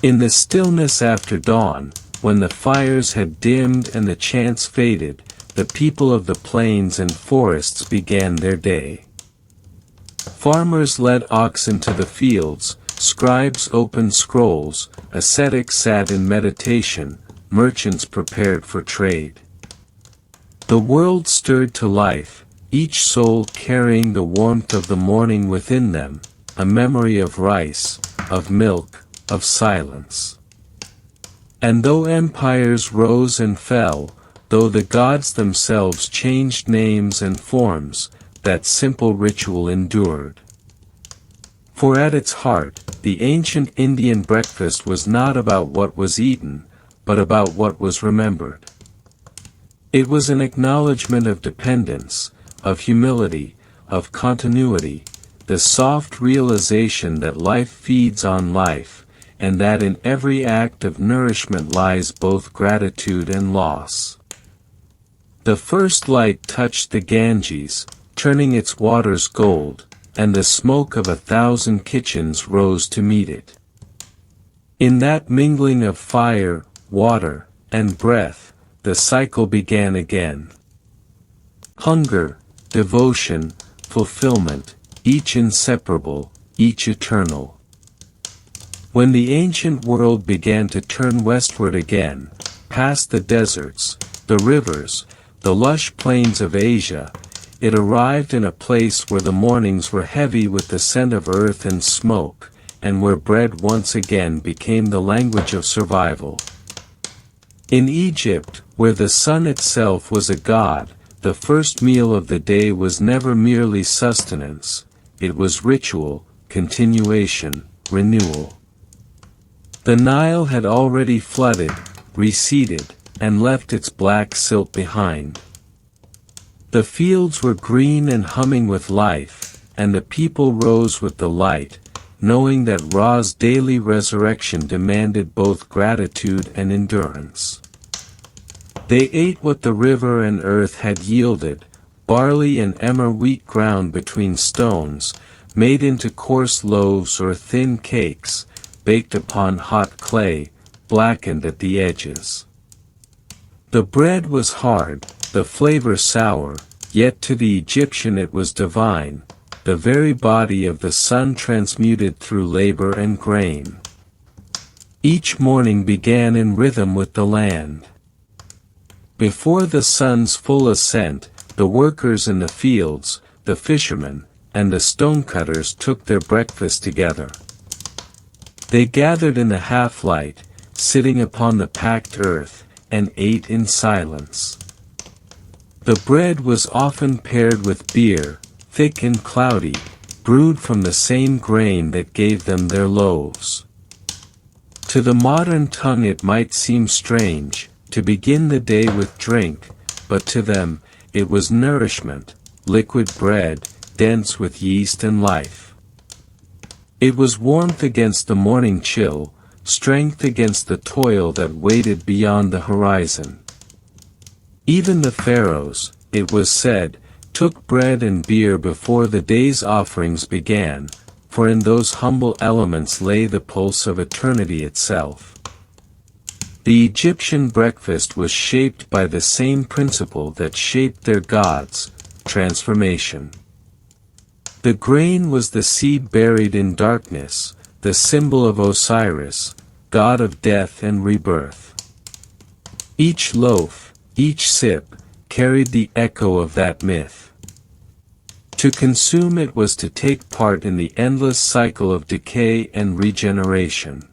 Speaker 1: In the stillness after dawn, when the fires had dimmed and the chants faded, the people of the plains and forests began their day. Farmers led oxen to the fields, scribes opened scrolls, ascetics sat in meditation, merchants prepared for trade. The world stirred to life, each soul carrying the warmth of the morning within them, a memory of rice, of milk, of silence. And though empires rose and fell, though the gods themselves changed names and forms, that simple ritual endured. For at its heart, the ancient Indian breakfast was not about what was eaten, but about what was remembered. It was an acknowledgement of dependence, of humility, of continuity, the soft realization that life feeds on life, and that in every act of nourishment lies both gratitude and loss. The first light touched the Ganges, turning its waters gold, and the smoke of 1,000 kitchens rose to meet it. In that mingling of fire, water, and breath, the cycle began again. Hunger, devotion, fulfillment, each inseparable, each eternal. When the ancient world began to turn westward again, past the deserts, the rivers, the lush plains of Asia, it arrived in a place where the mornings were heavy with the scent of earth and smoke, and where bread once again became the language of survival. In Egypt, where the sun itself was a god, the first meal of the day was never merely sustenance, it was ritual, continuation, renewal. The Nile had already flooded, receded, and left its black silt behind. The fields were green and humming with life, and the people rose with the light, knowing that Ra's daily resurrection demanded both gratitude and endurance. They ate what the river and earth had yielded, barley and emmer wheat ground between stones, made into coarse loaves or thin cakes, baked upon hot clay, blackened at the edges. The bread was hard, the flavor sour, yet to the Egyptian it was divine, the very body of the sun transmuted through labor and grain. Each morning began in rhythm with the land. Before the sun's full ascent, the workers in the fields, the fishermen, and the stonecutters took their breakfast together. They gathered in the half-light, sitting upon the packed earth, and ate in silence. The bread was often paired with beer, thick and cloudy, brewed from the same grain that gave them their loaves. To the modern tongue it might seem strange, to begin the day with drink, but to them, it was nourishment, liquid bread, dense with yeast and life. It was warmth against the morning chill, strength against the toil that waited beyond the horizon. Even the pharaohs, it was said, took bread and beer before the day's offerings began, for in those humble elements lay the pulse of eternity itself. The Egyptian breakfast was shaped by the same principle that shaped their gods, transformation. The grain was the seed buried in darkness, the symbol of Osiris, god of death and rebirth. Each loaf, each sip, carried the echo of that myth. To consume it was to take part in the endless cycle of decay and regeneration.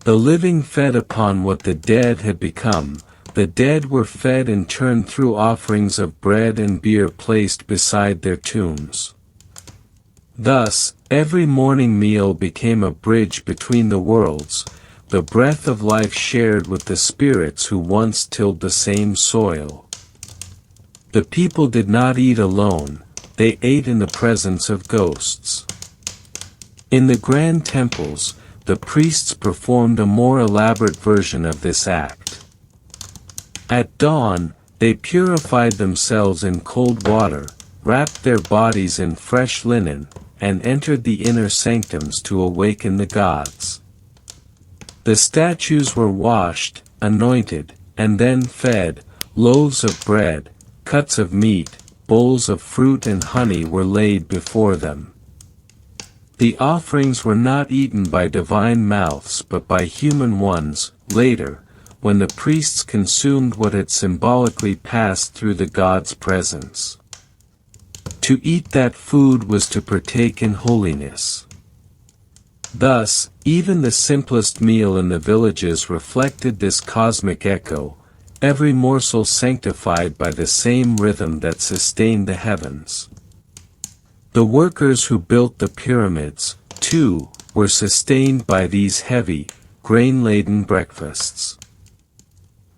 Speaker 1: The living fed upon what the dead had become, the dead were fed in turn through offerings of bread and beer placed beside their tombs. Thus, every morning meal became a bridge between the worlds, the breath of life shared with the spirits who once tilled the same soil. The people did not eat alone, they ate in the presence of ghosts. In the grand temples, the priests performed a more elaborate version of this act. At dawn, they purified themselves in cold water, wrapped their bodies in fresh linen, and entered the inner sanctums to awaken the gods. The statues were washed, anointed, and then fed. Loaves of bread, cuts of meat, bowls of fruit and honey were laid before them. The offerings were not eaten by divine mouths but by human ones. Later, when the priests consumed what had symbolically passed through the gods' presence. To eat that food was to partake in holiness. Thus, even the simplest meal in the villages reflected this cosmic echo, every morsel sanctified by the same rhythm that sustained the heavens. The workers who built the pyramids, too, were sustained by these heavy, grain-laden breakfasts.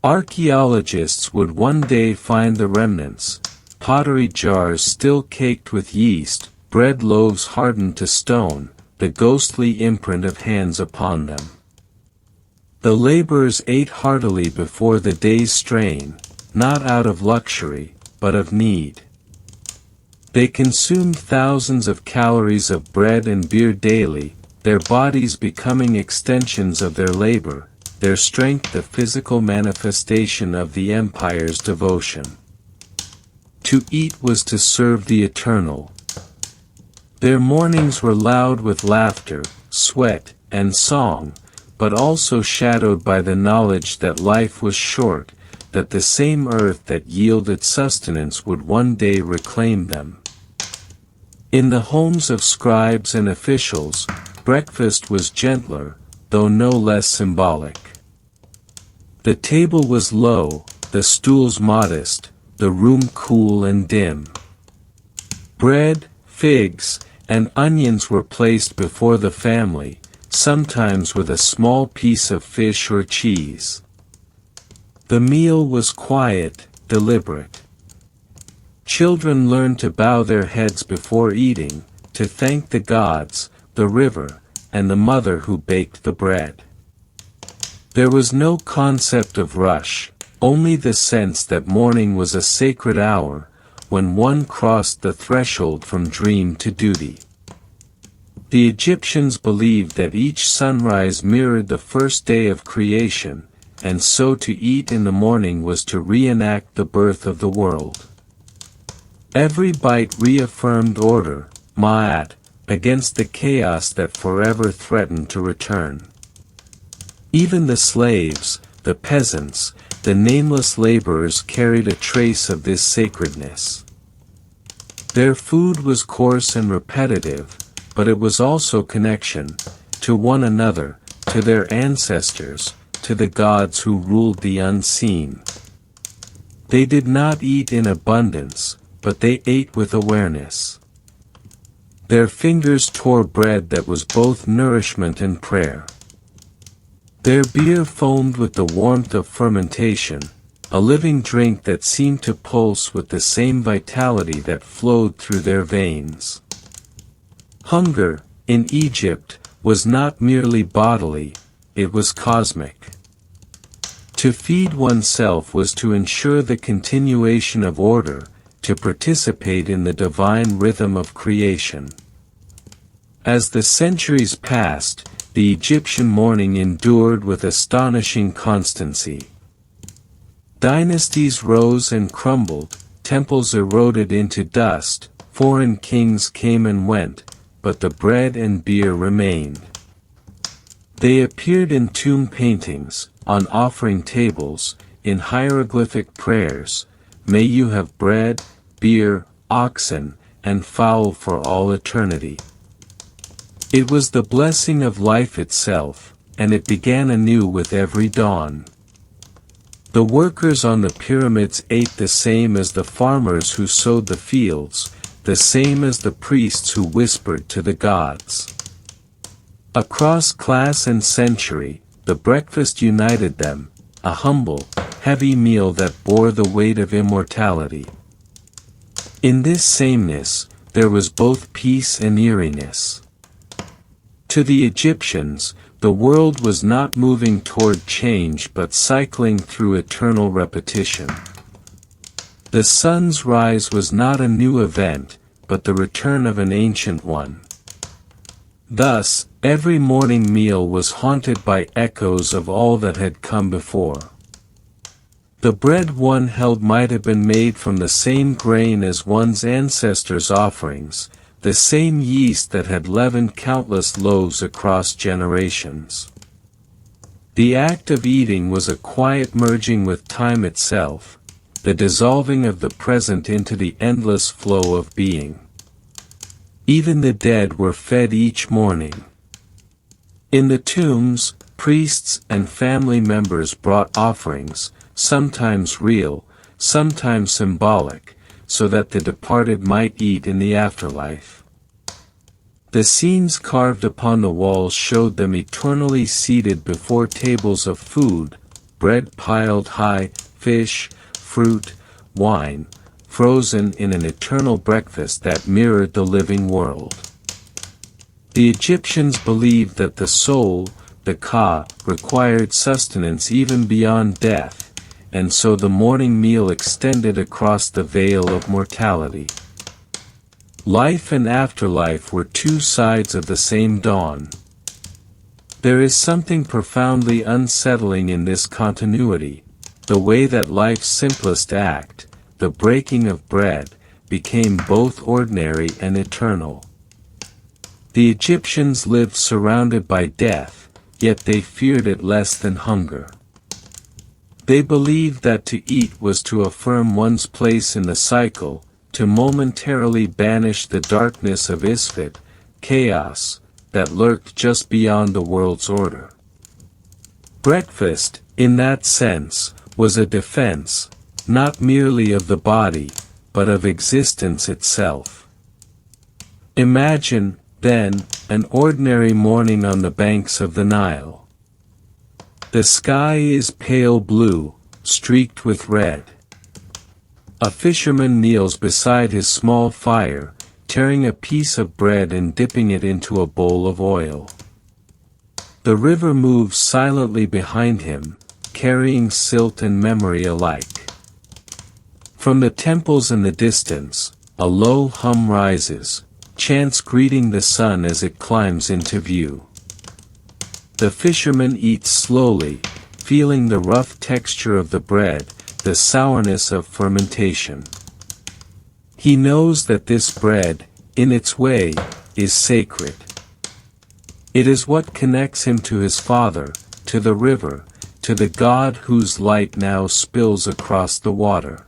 Speaker 1: Archaeologists would one day find the remnants, pottery jars still caked with yeast, bread loaves hardened to stone, the ghostly imprint of hands upon them. The laborers ate heartily before the day's strain, not out of luxury, but of need. They consumed thousands of calories of bread and beer daily, their bodies becoming extensions of their labor, their strength the physical manifestation of the empire's devotion. To eat was to serve the eternal. Their mornings were loud with laughter, sweat, and song, but also shadowed by the knowledge that life was short, that the same earth that yielded sustenance would one day reclaim them. In the homes of scribes and officials, breakfast was gentler, though no less symbolic. The table was low, the stools modest, the room cool and dim. Bread, figs, and onions were placed before the family, sometimes with a small piece of fish or cheese. The meal was quiet, deliberate. Children learned to bow their heads before eating, to thank the gods, the river, and the mother who baked the bread. There was no concept of rush, only the sense that morning was a sacred hour, when one crossed the threshold from dream to duty. The Egyptians believed that each sunrise mirrored the first day of creation, and so to eat in the morning was to reenact the birth of the world. Every bite reaffirmed order, ma'at, against the chaos that forever threatened to return. Even the slaves, the peasants, the nameless laborers carried a trace of this sacredness. Their food was coarse and repetitive, but it was also connection, to one another, to their ancestors, to the gods who ruled the unseen. They did not eat in abundance, but they ate with awareness. Their fingers tore bread that was both nourishment and prayer. Their beer foamed with the warmth of fermentation, a living drink that seemed to pulse with the same vitality that flowed through their veins. Hunger, in Egypt, was not merely bodily, it was cosmic. To feed oneself was to ensure the continuation of order, to participate in the divine rhythm of creation. As the centuries passed, the Egyptian morning endured with astonishing constancy. Dynasties rose and crumbled, temples eroded into dust, foreign kings came and went, but the bread and beer remained. They appeared in tomb paintings, on offering tables, in hieroglyphic prayers, may you have bread, beer, oxen, and fowl for all eternity. It was the blessing of life itself, and it began anew with every dawn. The workers on the pyramids ate the same as the farmers who sowed the fields, the same as the priests who whispered to the gods. Across class and century, the breakfast united them, a humble, heavy meal that bore the weight of immortality. In this sameness, there was both peace and eeriness. To the Egyptians, the world was not moving toward change but cycling through eternal repetition. The sun's rise was not a new event, but the return of an ancient one. Thus, every morning meal was haunted by echoes of all that had come before. The bread one held might have been made from the same grain as one's ancestors' offerings, the same yeast that had leavened countless loaves across generations. The act of eating was a quiet merging with time itself, the dissolving of the present into the endless flow of being. Even the dead were fed each morning. In the tombs, priests and family members brought offerings, sometimes real, sometimes symbolic, so that the departed might eat in the afterlife. The scenes carved upon the walls showed them eternally seated before tables of food, bread piled high, fish, fruit, wine, frozen in an eternal breakfast that mirrored the living world. The Egyptians believed that the soul, the Ka, required sustenance even beyond death, and so the morning meal extended across the veil of mortality. Life and afterlife were two sides of the same dawn. There is something profoundly unsettling in this continuity, the way that life's simplest act, the breaking of bread, became both ordinary and eternal. The Egyptians lived surrounded by death, yet they feared it less than hunger. They believed that to eat was to affirm one's place in the cycle, to momentarily banish the darkness of Isfet, chaos, that lurked just beyond the world's order. Breakfast, in that sense, was a defense, not merely of the body, but of existence itself. Imagine, then, an ordinary morning on the banks of the Nile. The sky is pale blue, streaked with red. A fisherman kneels beside his small fire, tearing a piece of bread and dipping it into a bowl of oil. The river moves silently behind him, carrying silt and memory alike. From the temples in the distance, a low hum rises, chants greeting the sun as it climbs into view. The fisherman eats slowly, feeling the rough texture of the bread, the sourness of fermentation. He knows that this bread, in its way, is sacred. It is what connects him to his father, to the river, to the God whose light now spills across the water.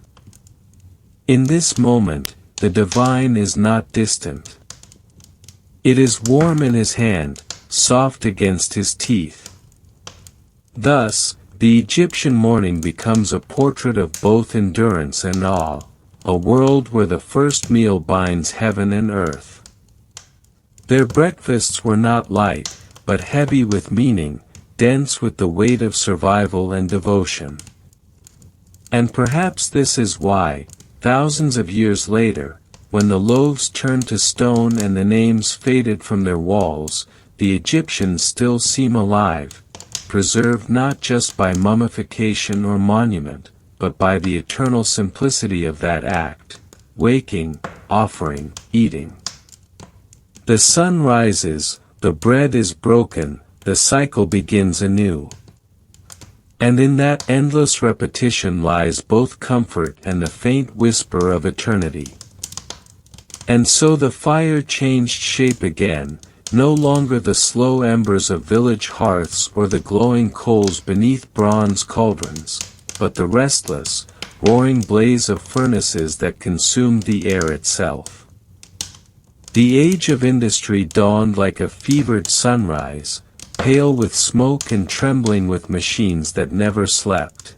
Speaker 1: In this moment, the divine is not distant. It is warm in his hand, soft against his teeth. Thus, the Egyptian morning becomes a portrait of both endurance and awe, a world where the first meal binds heaven and earth. Their breakfasts were not light, but heavy with meaning, dense with the weight of survival and devotion. And perhaps this is why, thousands of years later, when the loaves turned to stone and the names faded from their walls, the Egyptians still seem alive, preserved not just by mummification or monument, but by the eternal simplicity of that act, waking, offering, eating. The sun rises, the bread is broken, the cycle begins anew. And in that endless repetition lies both comfort and the faint whisper of eternity. And so the fire changed shape again, no longer the slow embers of village hearths or the glowing coals beneath bronze cauldrons, but the restless, roaring blaze of furnaces that consumed the air itself. The age of industry dawned like a fevered sunrise, pale with smoke and trembling with machines that never slept.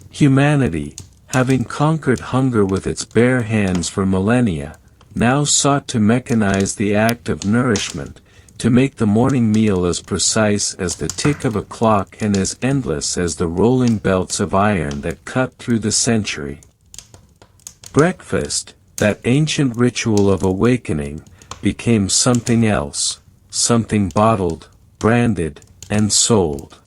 Speaker 1: Humanity, having conquered hunger with its bare hands for millennia, now sought to mechanize the act of nourishment, to make the morning meal as precise as the tick of a clock and as endless as the rolling belts of iron that cut through the century. Breakfast, that ancient ritual of awakening, became something else, something bottled, branded, and sold.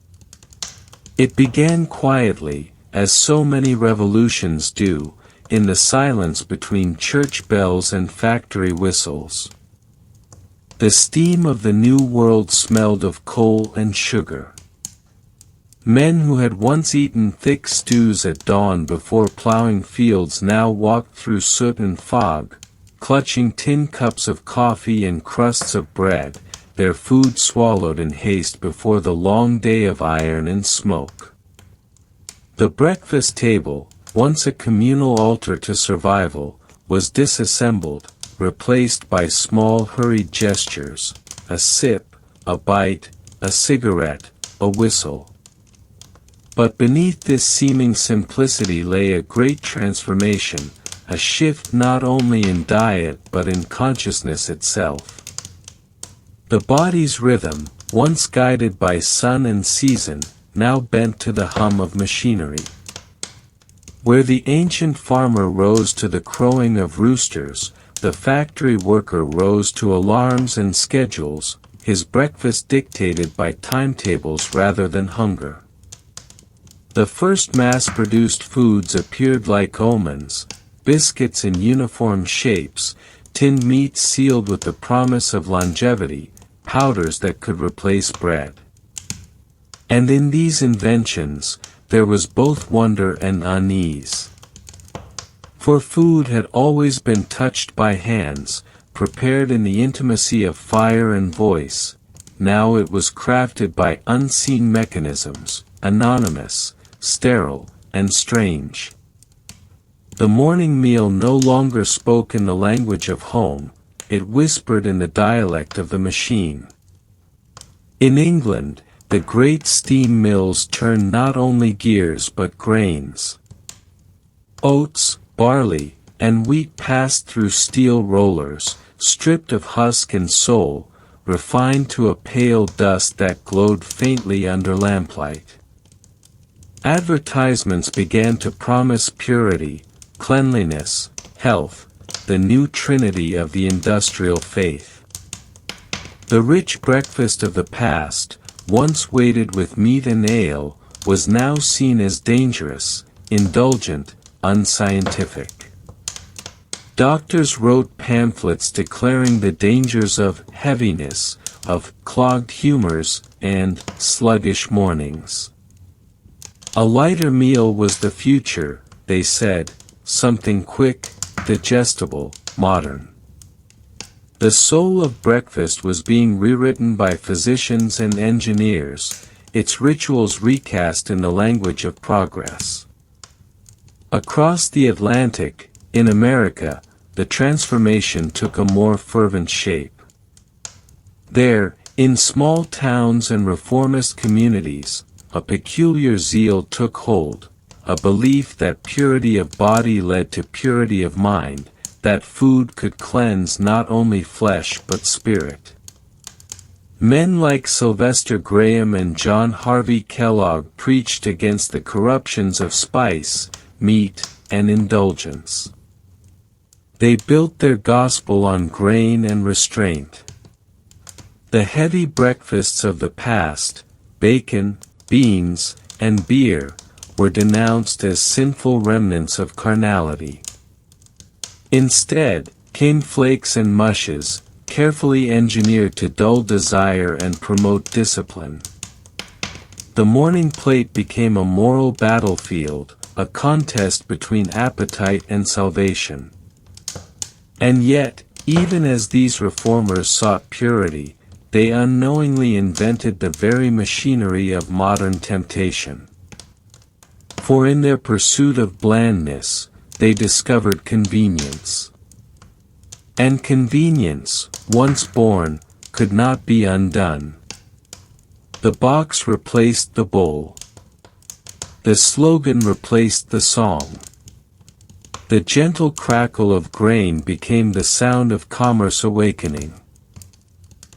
Speaker 1: It began quietly, as so many revolutions do, in the silence between church bells and factory whistles. The steam of the new world smelled of coal and sugar. Men who had once eaten thick stews at dawn before plowing fields now walked through soot and fog, clutching tin cups of coffee and crusts of bread, their food swallowed in haste before the long day of iron and smoke. The breakfast table, once a communal altar to survival, was disassembled, replaced by small hurried gestures, a sip, a bite, a cigarette, a whistle. But beneath this seeming simplicity lay a great transformation, a shift not only in diet but in consciousness itself. The body's rhythm, once guided by sun and season, now bent to the hum of machinery. Where the ancient farmer rose to the crowing of roosters, the factory worker rose to alarms and schedules, his breakfast dictated by timetables rather than hunger. The first mass-produced foods appeared like omens, biscuits in uniform shapes, tinned meats sealed with the promise of longevity, powders that could replace bread. And in these inventions, there was both wonder and unease. For food had always been touched by hands, prepared in the intimacy of fire and voice. Now it was crafted by unseen mechanisms, anonymous, sterile, and strange. The morning meal no longer spoke in the language of home, it whispered in the dialect of the machine. In England, the great steam mills turned not only gears but grains. Oats, barley, and wheat passed through steel rollers, stripped of husk and soul, refined to a pale dust that glowed faintly under lamplight. Advertisements began to promise purity, cleanliness, health, the new trinity of the industrial faith. The rich breakfast of the past, once weighted with meat and ale, was now seen as dangerous, indulgent, unscientific. Doctors wrote pamphlets declaring the dangers of heaviness, of clogged humors, and sluggish mornings. A lighter meal was the future, they said, something quick, digestible, modern. The soul of breakfast was being rewritten by physicians and engineers, its rituals recast in the language of progress. Across the Atlantic, in America, the transformation took a more fervent shape. There, in small towns and reformist communities, a peculiar zeal took hold, a belief that purity of body led to purity of mind, that food could cleanse not only flesh but spirit. Men like Sylvester Graham and John Harvey Kellogg preached against the corruptions of spice, meat, and indulgence. They built their gospel on grain and restraint. The heavy breakfasts of the past, bacon, beans, and beer, were denounced as sinful remnants of carnality. Instead, came flakes and mushes, carefully engineered to dull desire and promote discipline. The morning plate became a moral battlefield, a contest between appetite and salvation. And yet, even as these reformers sought purity, they unknowingly invented the very machinery of modern temptation. For in their pursuit of blandness, they discovered convenience. And convenience, once born, could not be undone. The box replaced the bowl. The slogan replaced the song. The gentle crackle of grain became the sound of commerce awakening.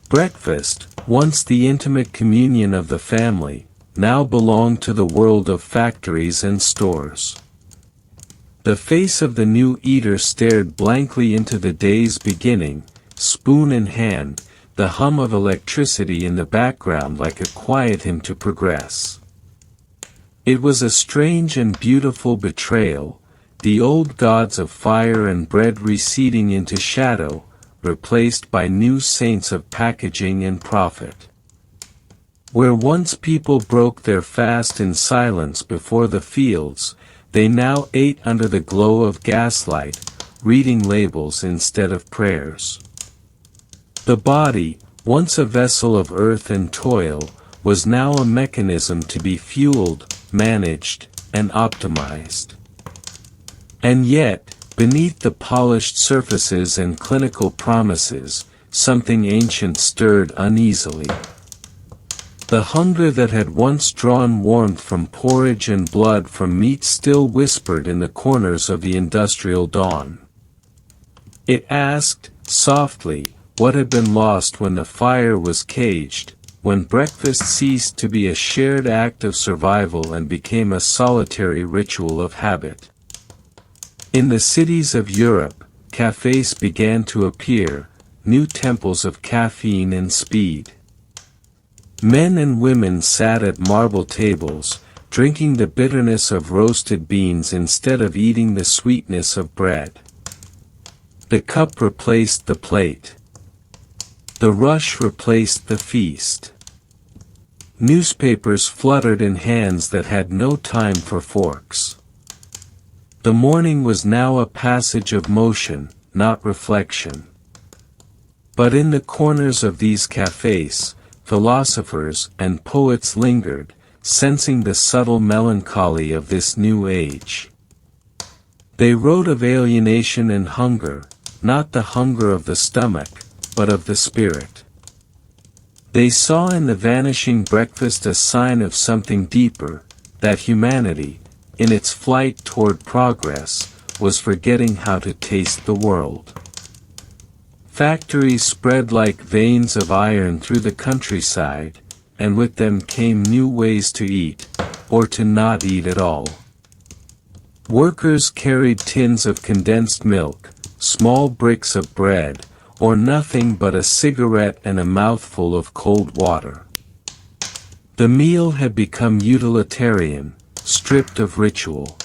Speaker 1: Breakfast, once the intimate communion of the family, now belonged to the world of factories and stores. The face of the new eater stared blankly into the day's beginning, spoon in hand, the hum of electricity in the background like a quiet hymn to progress. It was a strange and beautiful betrayal, the old gods of fire and bread receding into shadow, replaced by new saints of packaging and profit. Where once people broke their fast in silence before the fields, they now ate under the glow of gaslight, reading labels instead of prayers. The body, once a vessel of earth and toil, was now a mechanism to be fueled, managed, and optimized. And yet, beneath the polished surfaces and clinical promises, something ancient stirred uneasily. The hunger that had once drawn warmth from porridge and blood from meat still whispered in the corners of the industrial dawn. It asked, softly, what had been lost when the fire was caged, when breakfast ceased to be a shared act of survival and became a solitary ritual of habit. In the cities of Europe, cafes began to appear, new temples of caffeine and speed. Men and women sat at marble tables, drinking the bitterness of roasted beans instead of eating the sweetness of bread. The cup replaced the plate. The rush replaced the feast. Newspapers fluttered in hands that had no time for forks. The morning was now a passage of motion, not reflection. But in the corners of these cafes, philosophers and poets lingered, sensing the subtle melancholy of this new age. They wrote of alienation and hunger, not the hunger of the stomach, but of the spirit. They saw in the vanishing breakfast a sign of something deeper, that humanity, in its flight toward progress, was forgetting how to taste the world. Factories spread like veins of iron through the countryside, and with them came new ways to eat, or to not eat at all. Workers carried tins of condensed milk, small bricks of bread, or nothing but a cigarette and a mouthful of cold water. The meal had become utilitarian, stripped of ritual.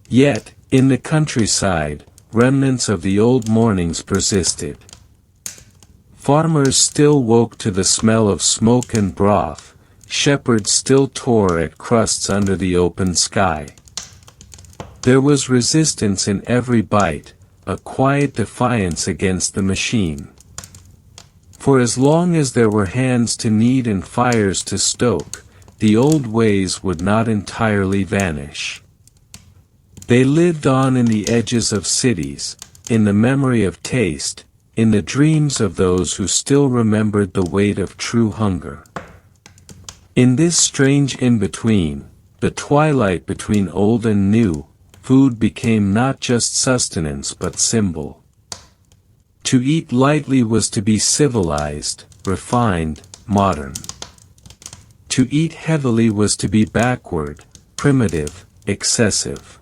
Speaker 1: Yet, in the countryside, remnants of the old mornings persisted. Farmers still woke to the smell of smoke and broth, shepherds still tore at crusts under the open sky. There was resistance in every bite, a quiet defiance against the machine. For as long as there were hands to knead and fires to stoke, the old ways would not entirely vanish. They lived on in the edges of cities, in the memory of taste, in the dreams of those who still remembered the weight of true hunger. In this strange in-between, the twilight between old and new, food became not just sustenance but symbol. To eat lightly was to be civilized, refined, modern. To eat heavily was to be backward, primitive, excessive.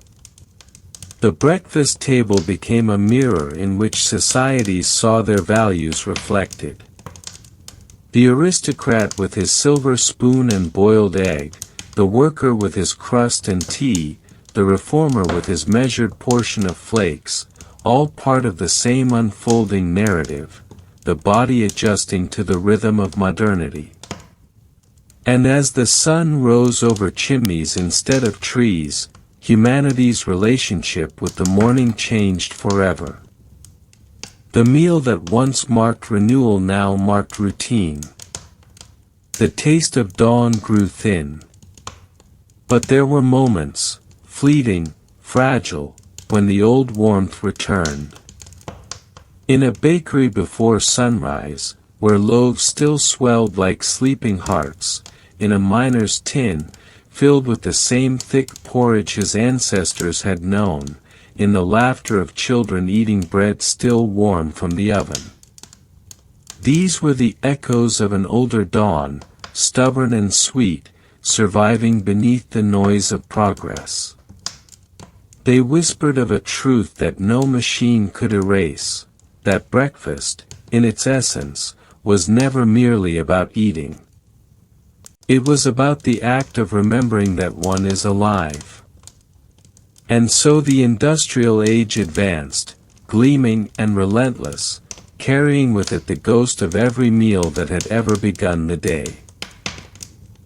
Speaker 1: The breakfast table became a mirror in which societies saw their values reflected. The aristocrat with his silver spoon and boiled egg, the worker with his crust and tea, the reformer with his measured portion of flakes, all part of the same unfolding narrative, the body adjusting to the rhythm of modernity. And as the sun rose over chimneys instead of trees, humanity's relationship with the morning changed forever. The meal that once marked renewal now marked routine. The taste of dawn grew thin. But there were moments, fleeting, fragile, when the old warmth returned. In a bakery before sunrise, where loaves still swelled like sleeping hearts, in a miner's tin, filled with the same thick porridge his ancestors had known, in the laughter of children eating bread still warm from the oven. These were the echoes of an older dawn, stubborn and sweet, surviving beneath the noise of progress. They whispered of a truth that no machine could erase, that breakfast, in its essence, was never merely about eating. It was about the act of remembering that one is alive. And so the industrial age advanced, gleaming and relentless, carrying with it the ghost of every meal that had ever begun the day.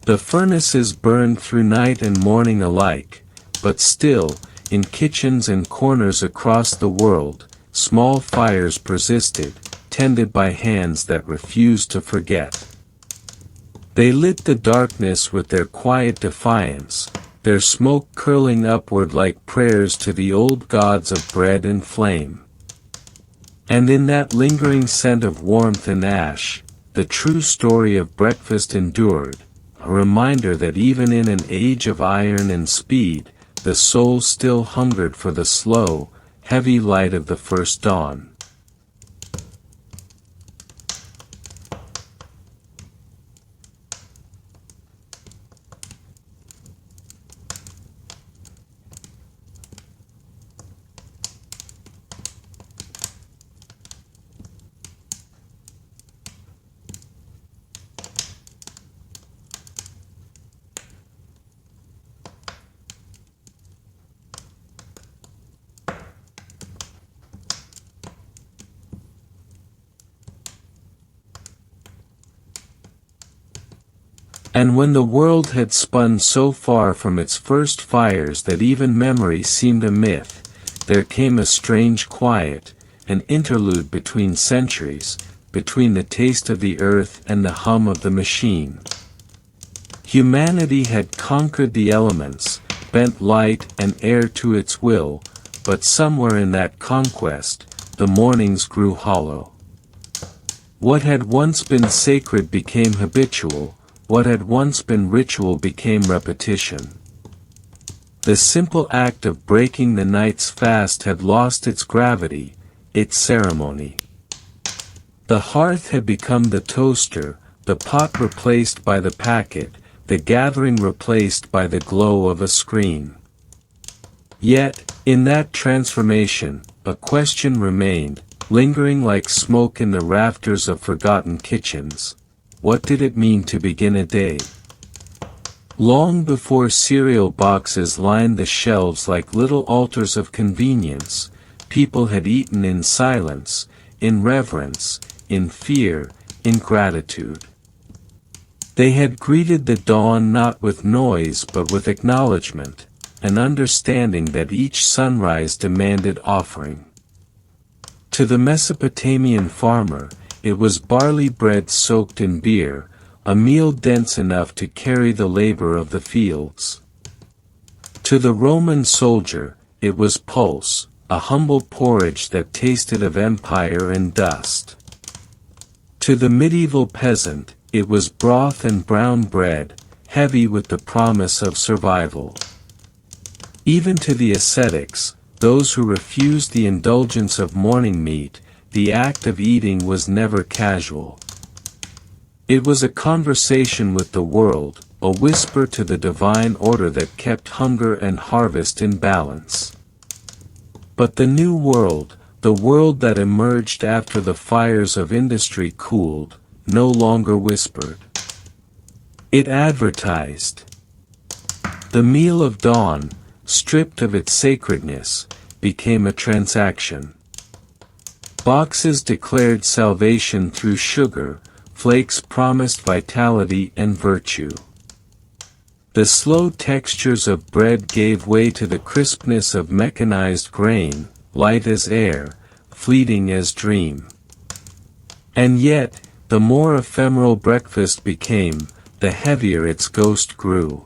Speaker 1: The furnaces burned through night and morning alike, but still, in kitchens and corners across the world, small fires persisted, tended by hands that refused to forget. They lit the darkness with their quiet defiance, their smoke curling upward like prayers to the old gods of bread and flame. And in that lingering scent of warmth and ash, the true story of breakfast endured, a reminder that even in an age of iron and speed, the soul still hungered for the slow, heavy light of the first dawn. And when the world had spun so far from its first fires that even memory seemed a myth, there came a strange quiet, an interlude between centuries, between the taste of the earth and the hum of the machine. Humanity had conquered the elements, bent light and air to its will, but somewhere in that conquest, the mornings grew hollow. What had once been sacred became habitual, what had once been ritual became repetition. The simple act of breaking the night's fast had lost its gravity, its ceremony. The hearth had become the toaster, the pot replaced by the packet, the gathering replaced by the glow of a screen. Yet, in that transformation, a question remained, lingering like smoke in the rafters of forgotten kitchens. What did it mean to begin a day? Long before cereal boxes lined the shelves like little altars of convenience, people had eaten in silence, in reverence, in fear, in gratitude. They had greeted the dawn not with noise but with acknowledgement, an understanding that each sunrise demanded offering. To the Mesopotamian farmer, it was barley bread soaked in beer, a meal dense enough to carry the labor of the fields. To the Roman soldier, it was pulse, a humble porridge that tasted of empire and dust. To the medieval peasant, it was broth and brown bread, heavy with the promise of survival. Even to the ascetics, those who refused the indulgence of morning meat, the act of eating was never casual. It was a conversation with the world, a whisper to the divine order that kept hunger and harvest in balance. But the new world, the world that emerged after the fires of industry cooled, no longer whispered. It advertised. The meal of dawn, stripped of its sacredness, became a transaction. Boxes declared salvation through sugar, flakes promised vitality and virtue. The slow textures of bread gave way to the crispness of mechanized grain, light as air, fleeting as dream. And yet, the more ephemeral breakfast became, the heavier its ghost grew.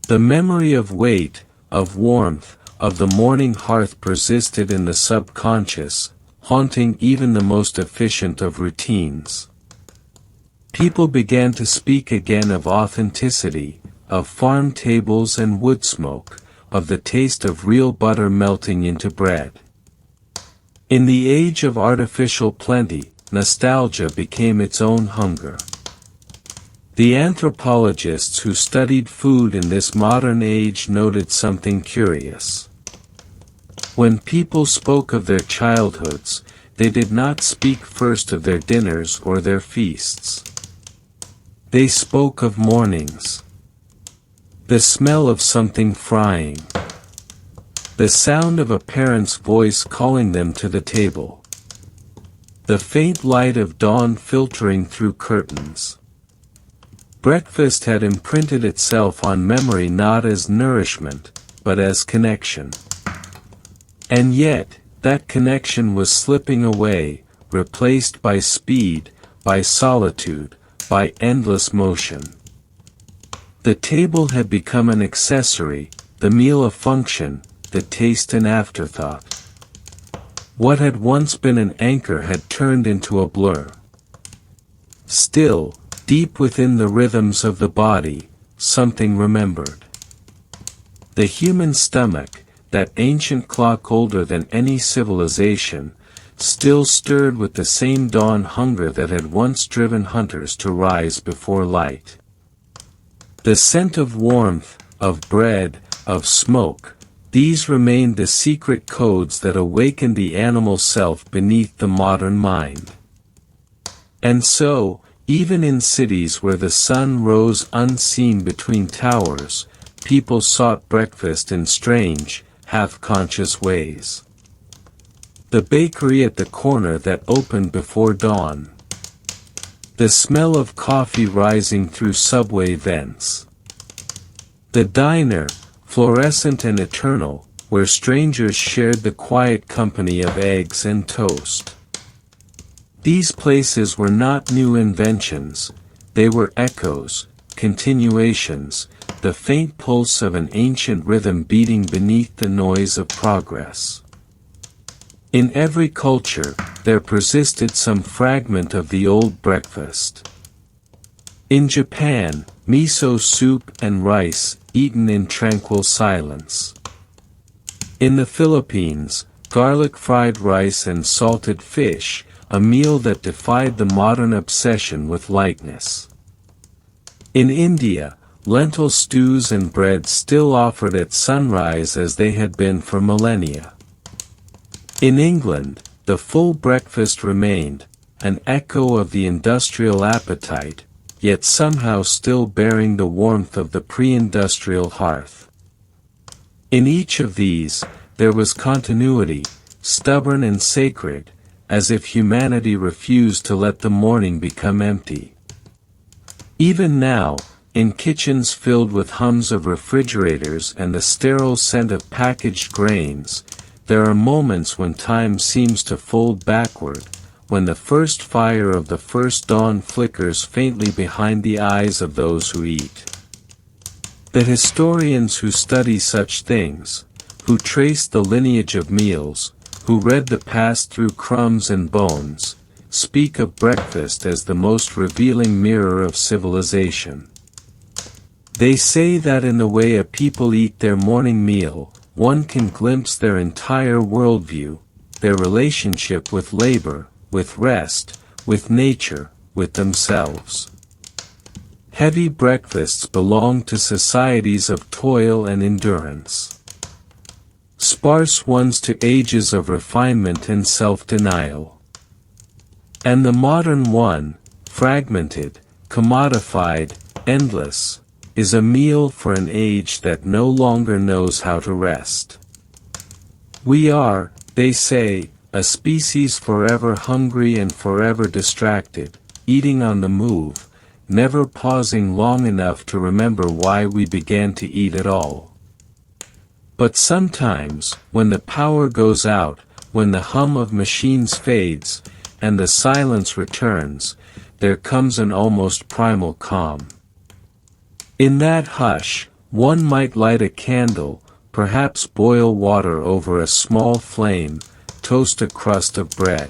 Speaker 1: The memory of weight, of warmth, of the morning hearth persisted in the subconscious, haunting even the most efficient of routines. People began to speak again of authenticity, of farm tables and wood smoke, of the taste of real butter melting into bread. In the age of artificial plenty, nostalgia became its own hunger. The anthropologists who studied food in this modern age noted something curious. When people spoke of their childhoods, they did not speak first of their dinners or their feasts. They spoke of mornings. The smell of something frying. The sound of a parent's voice calling them to the table. The faint light of dawn filtering through curtains. Breakfast had imprinted itself on memory not as nourishment, but as connection. And yet, that connection was slipping away, replaced by speed, by solitude, by endless motion. The table had become an accessory, the meal a function, the taste an afterthought. What had once been an anchor had turned into a blur. Still, deep within the rhythms of the body, something remembered. The human stomach, that ancient clock older than any civilization, still stirred with the same dawn hunger that had once driven hunters to rise before light. The scent of warmth, of bread, of smoke, these remained the secret codes that awakened the animal self beneath the modern mind. And so, even in cities where the sun rose unseen between towers, people sought breakfast in strange, half-conscious ways. The bakery at the corner that opened before dawn. The smell of coffee rising through subway vents. The diner, fluorescent and eternal, where strangers shared the quiet company of eggs and toast. These places were not new inventions, they were echoes, continuations, the faint pulse of an ancient rhythm beating beneath the noise of progress. In every culture, there persisted some fragment of the old breakfast. In Japan, miso soup and rice, eaten in tranquil silence. In the Philippines, garlic fried rice and salted fish, a meal that defied the modern obsession with lightness. In India, lentil stews and bread still offered at sunrise as they had been for millennia. In England, the full breakfast remained, an echo of the industrial appetite, yet somehow still bearing the warmth of the pre-industrial hearth. In each of these, there was continuity, stubborn and sacred, as if humanity refused to let the morning become empty. Even now, in kitchens filled with hums of refrigerators and the sterile scent of packaged grains, there are moments when time seems to fold backward, when the first fire of the first dawn flickers faintly behind the eyes of those who eat. The historians who study such things, who trace the lineage of meals, who read the past through crumbs and bones, speak of breakfast as the most revealing mirror of civilization. They say that in the way a people eat their morning meal, one can glimpse their entire worldview, their relationship with labor, with rest, with nature, with themselves. Heavy breakfasts belong to societies of toil and endurance. Sparse ones to ages of refinement and self-denial. And the modern one, fragmented, commodified, endless, is a meal for an age that no longer knows how to rest. We are, they say, a species forever hungry and forever distracted, eating on the move, never pausing long enough to remember why we began to eat at all. But sometimes, when the power goes out, when the hum of machines fades, and the silence returns, there comes an almost primal calm. In that hush, one might light a candle, perhaps boil water over a small flame, toast a crust of bread.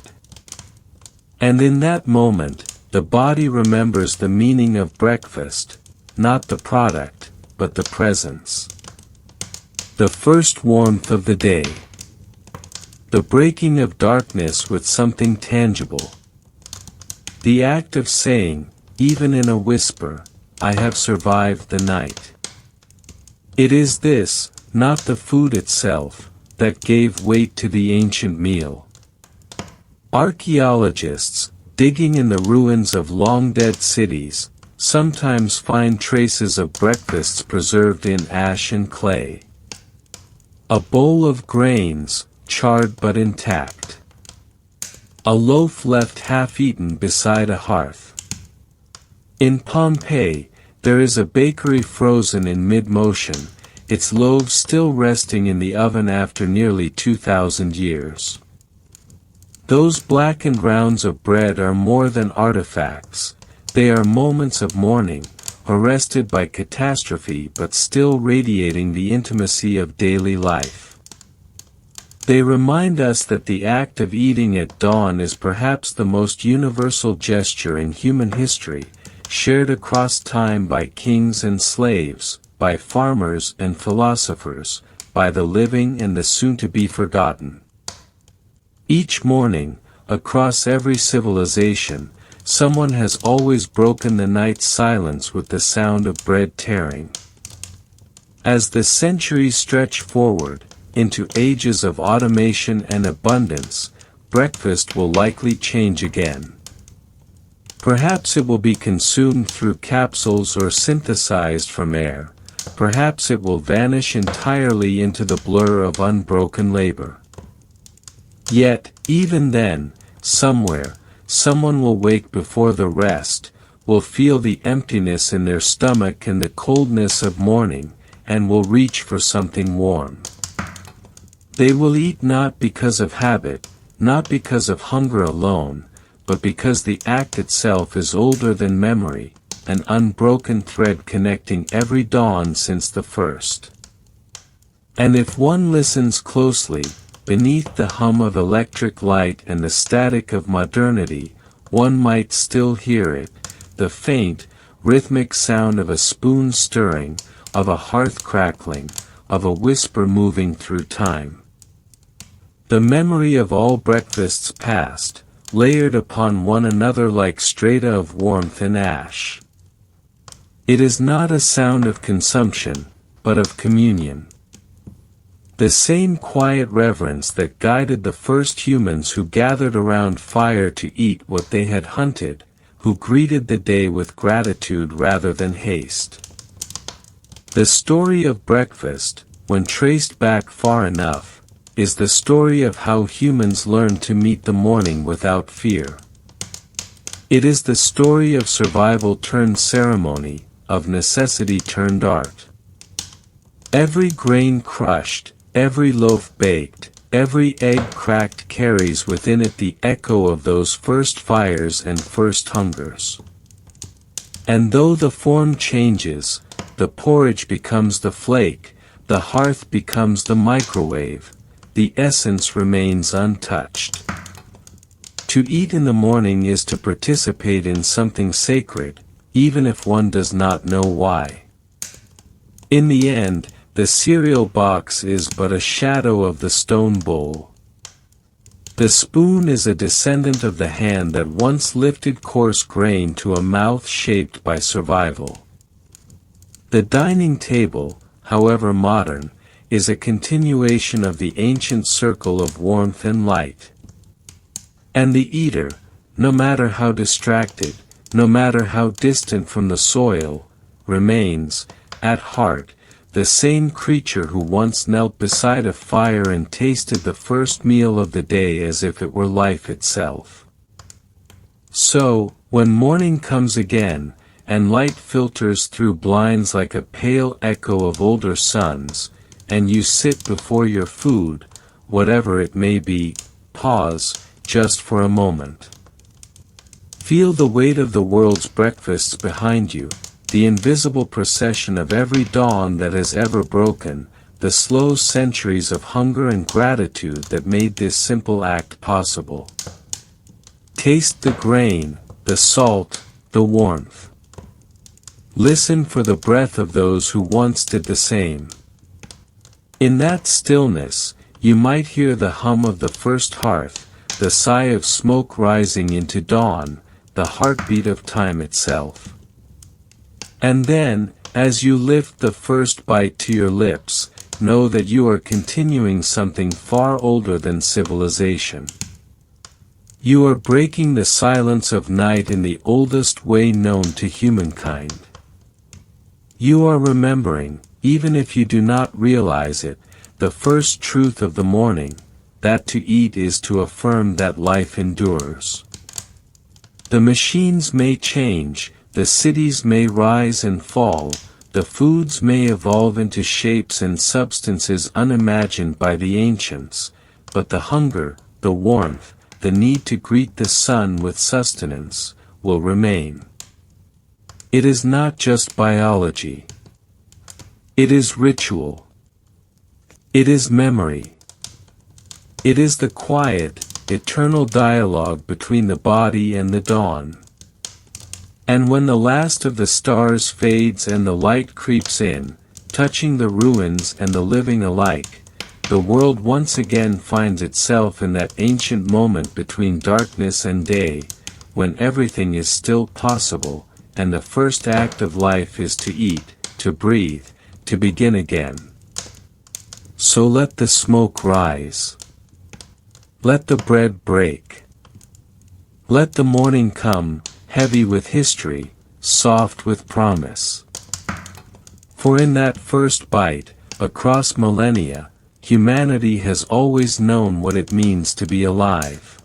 Speaker 1: And in that moment, the body remembers the meaning of breakfast, not the product, but the presence. The first warmth of the day. The breaking of darkness with something tangible. The act of saying, even in a whisper, I have survived the night. It is this, not the food itself, that gave weight to the ancient meal. Archaeologists, digging in the ruins of long-dead cities, sometimes find traces of breakfasts preserved in ash and clay. A bowl of grains, charred but intact. A loaf left half-eaten beside a hearth. In Pompeii, there is a bakery frozen in mid-motion, its loaves still resting in the oven after nearly 2,000 years. Those blackened rounds of bread are more than artifacts, they are moments of mourning, arrested by catastrophe but still radiating the intimacy of daily life. They remind us that the act of eating at dawn is perhaps the most universal gesture in human history, shared across time by kings and slaves, by farmers and philosophers, by the living and the soon-to-be forgotten. Each morning, across every civilization, someone has always broken the night's silence with the sound of bread tearing. As the centuries stretch forward, into ages of automation and abundance, breakfast will likely change again. Perhaps it will be consumed through capsules or synthesized from air. Perhaps it will vanish entirely into the blur of unbroken labor. Yet, even then, somewhere, someone will wake before the rest, will feel the emptiness in their stomach and the coldness of morning, and will reach for something warm. They will eat not because of habit, not because of hunger alone, but because the act itself is older than memory, an unbroken thread connecting every dawn since the first. And if one listens closely, beneath the hum of electric light and the static of modernity, one might still hear it, the faint, rhythmic sound of a spoon stirring, of a hearth crackling, of a whisper moving through time. The memory of all breakfasts past, layered upon one another like strata of warmth and ash. It is not a sound of consumption, but of communion. The same quiet reverence that guided the first humans who gathered around fire to eat what they had hunted, who greeted the day with gratitude rather than haste. The story of breakfast, when traced back far enough, is the story of how humans learned to meet the morning without fear. It is the story of survival turned ceremony, of necessity turned art. Every grain crushed, every loaf baked, every egg cracked carries within it the echo of those first fires and first hungers. And though the form changes, the porridge becomes the flake, the hearth becomes the microwave, the essence remains untouched. To eat in the morning is to participate in something sacred, even if one does not know why. In the end, the cereal box is but a shadow of the stone bowl. The spoon is a descendant of the hand that once lifted coarse grain to a mouth shaped by survival. The dining table, however modern, is a continuation of the ancient circle of warmth and light. And the eater, no matter how distracted, no matter how distant from the soil, remains, at heart, the same creature who once knelt beside a fire and tasted the first meal of the day as if it were life itself. So, when morning comes again, and light filters through blinds like a pale echo of older suns, and you sit before your food, whatever it may be, pause, just for a moment. Feel the weight of the world's breakfasts behind you, the invisible procession of every dawn that has ever broken, the slow centuries of hunger and gratitude that made this simple act possible. Taste the grain, the salt, the warmth. Listen for the breath of those who once did the same. In that stillness, you might hear the hum of the first hearth, the sigh of smoke rising into dawn, the heartbeat of time itself. And then, as you lift the first bite to your lips, know that you are continuing something far older than civilization. You are breaking the silence of night in the oldest way known to humankind. You are remembering, even if you do not realize it, the first truth of the morning, that to eat is to affirm that life endures. The machines may change, the cities may rise and fall, the foods may evolve into shapes and substances unimagined by the ancients, but the hunger, the warmth, the need to greet the sun with sustenance, will remain. It is not just biology. It is ritual. It is memory. It is the quiet, eternal dialogue between the body and the dawn. And when the last of the stars fades and the light creeps in, touching the ruins and the living alike, the world once again finds itself in that ancient moment between darkness and day, when everything is still possible, and the first act of life is to eat, to breathe, to begin again. So let the smoke rise. Let the bread break. Let the morning come, heavy with history, soft with promise. For in that first bite, across millennia, humanity has always known what it means to be alive.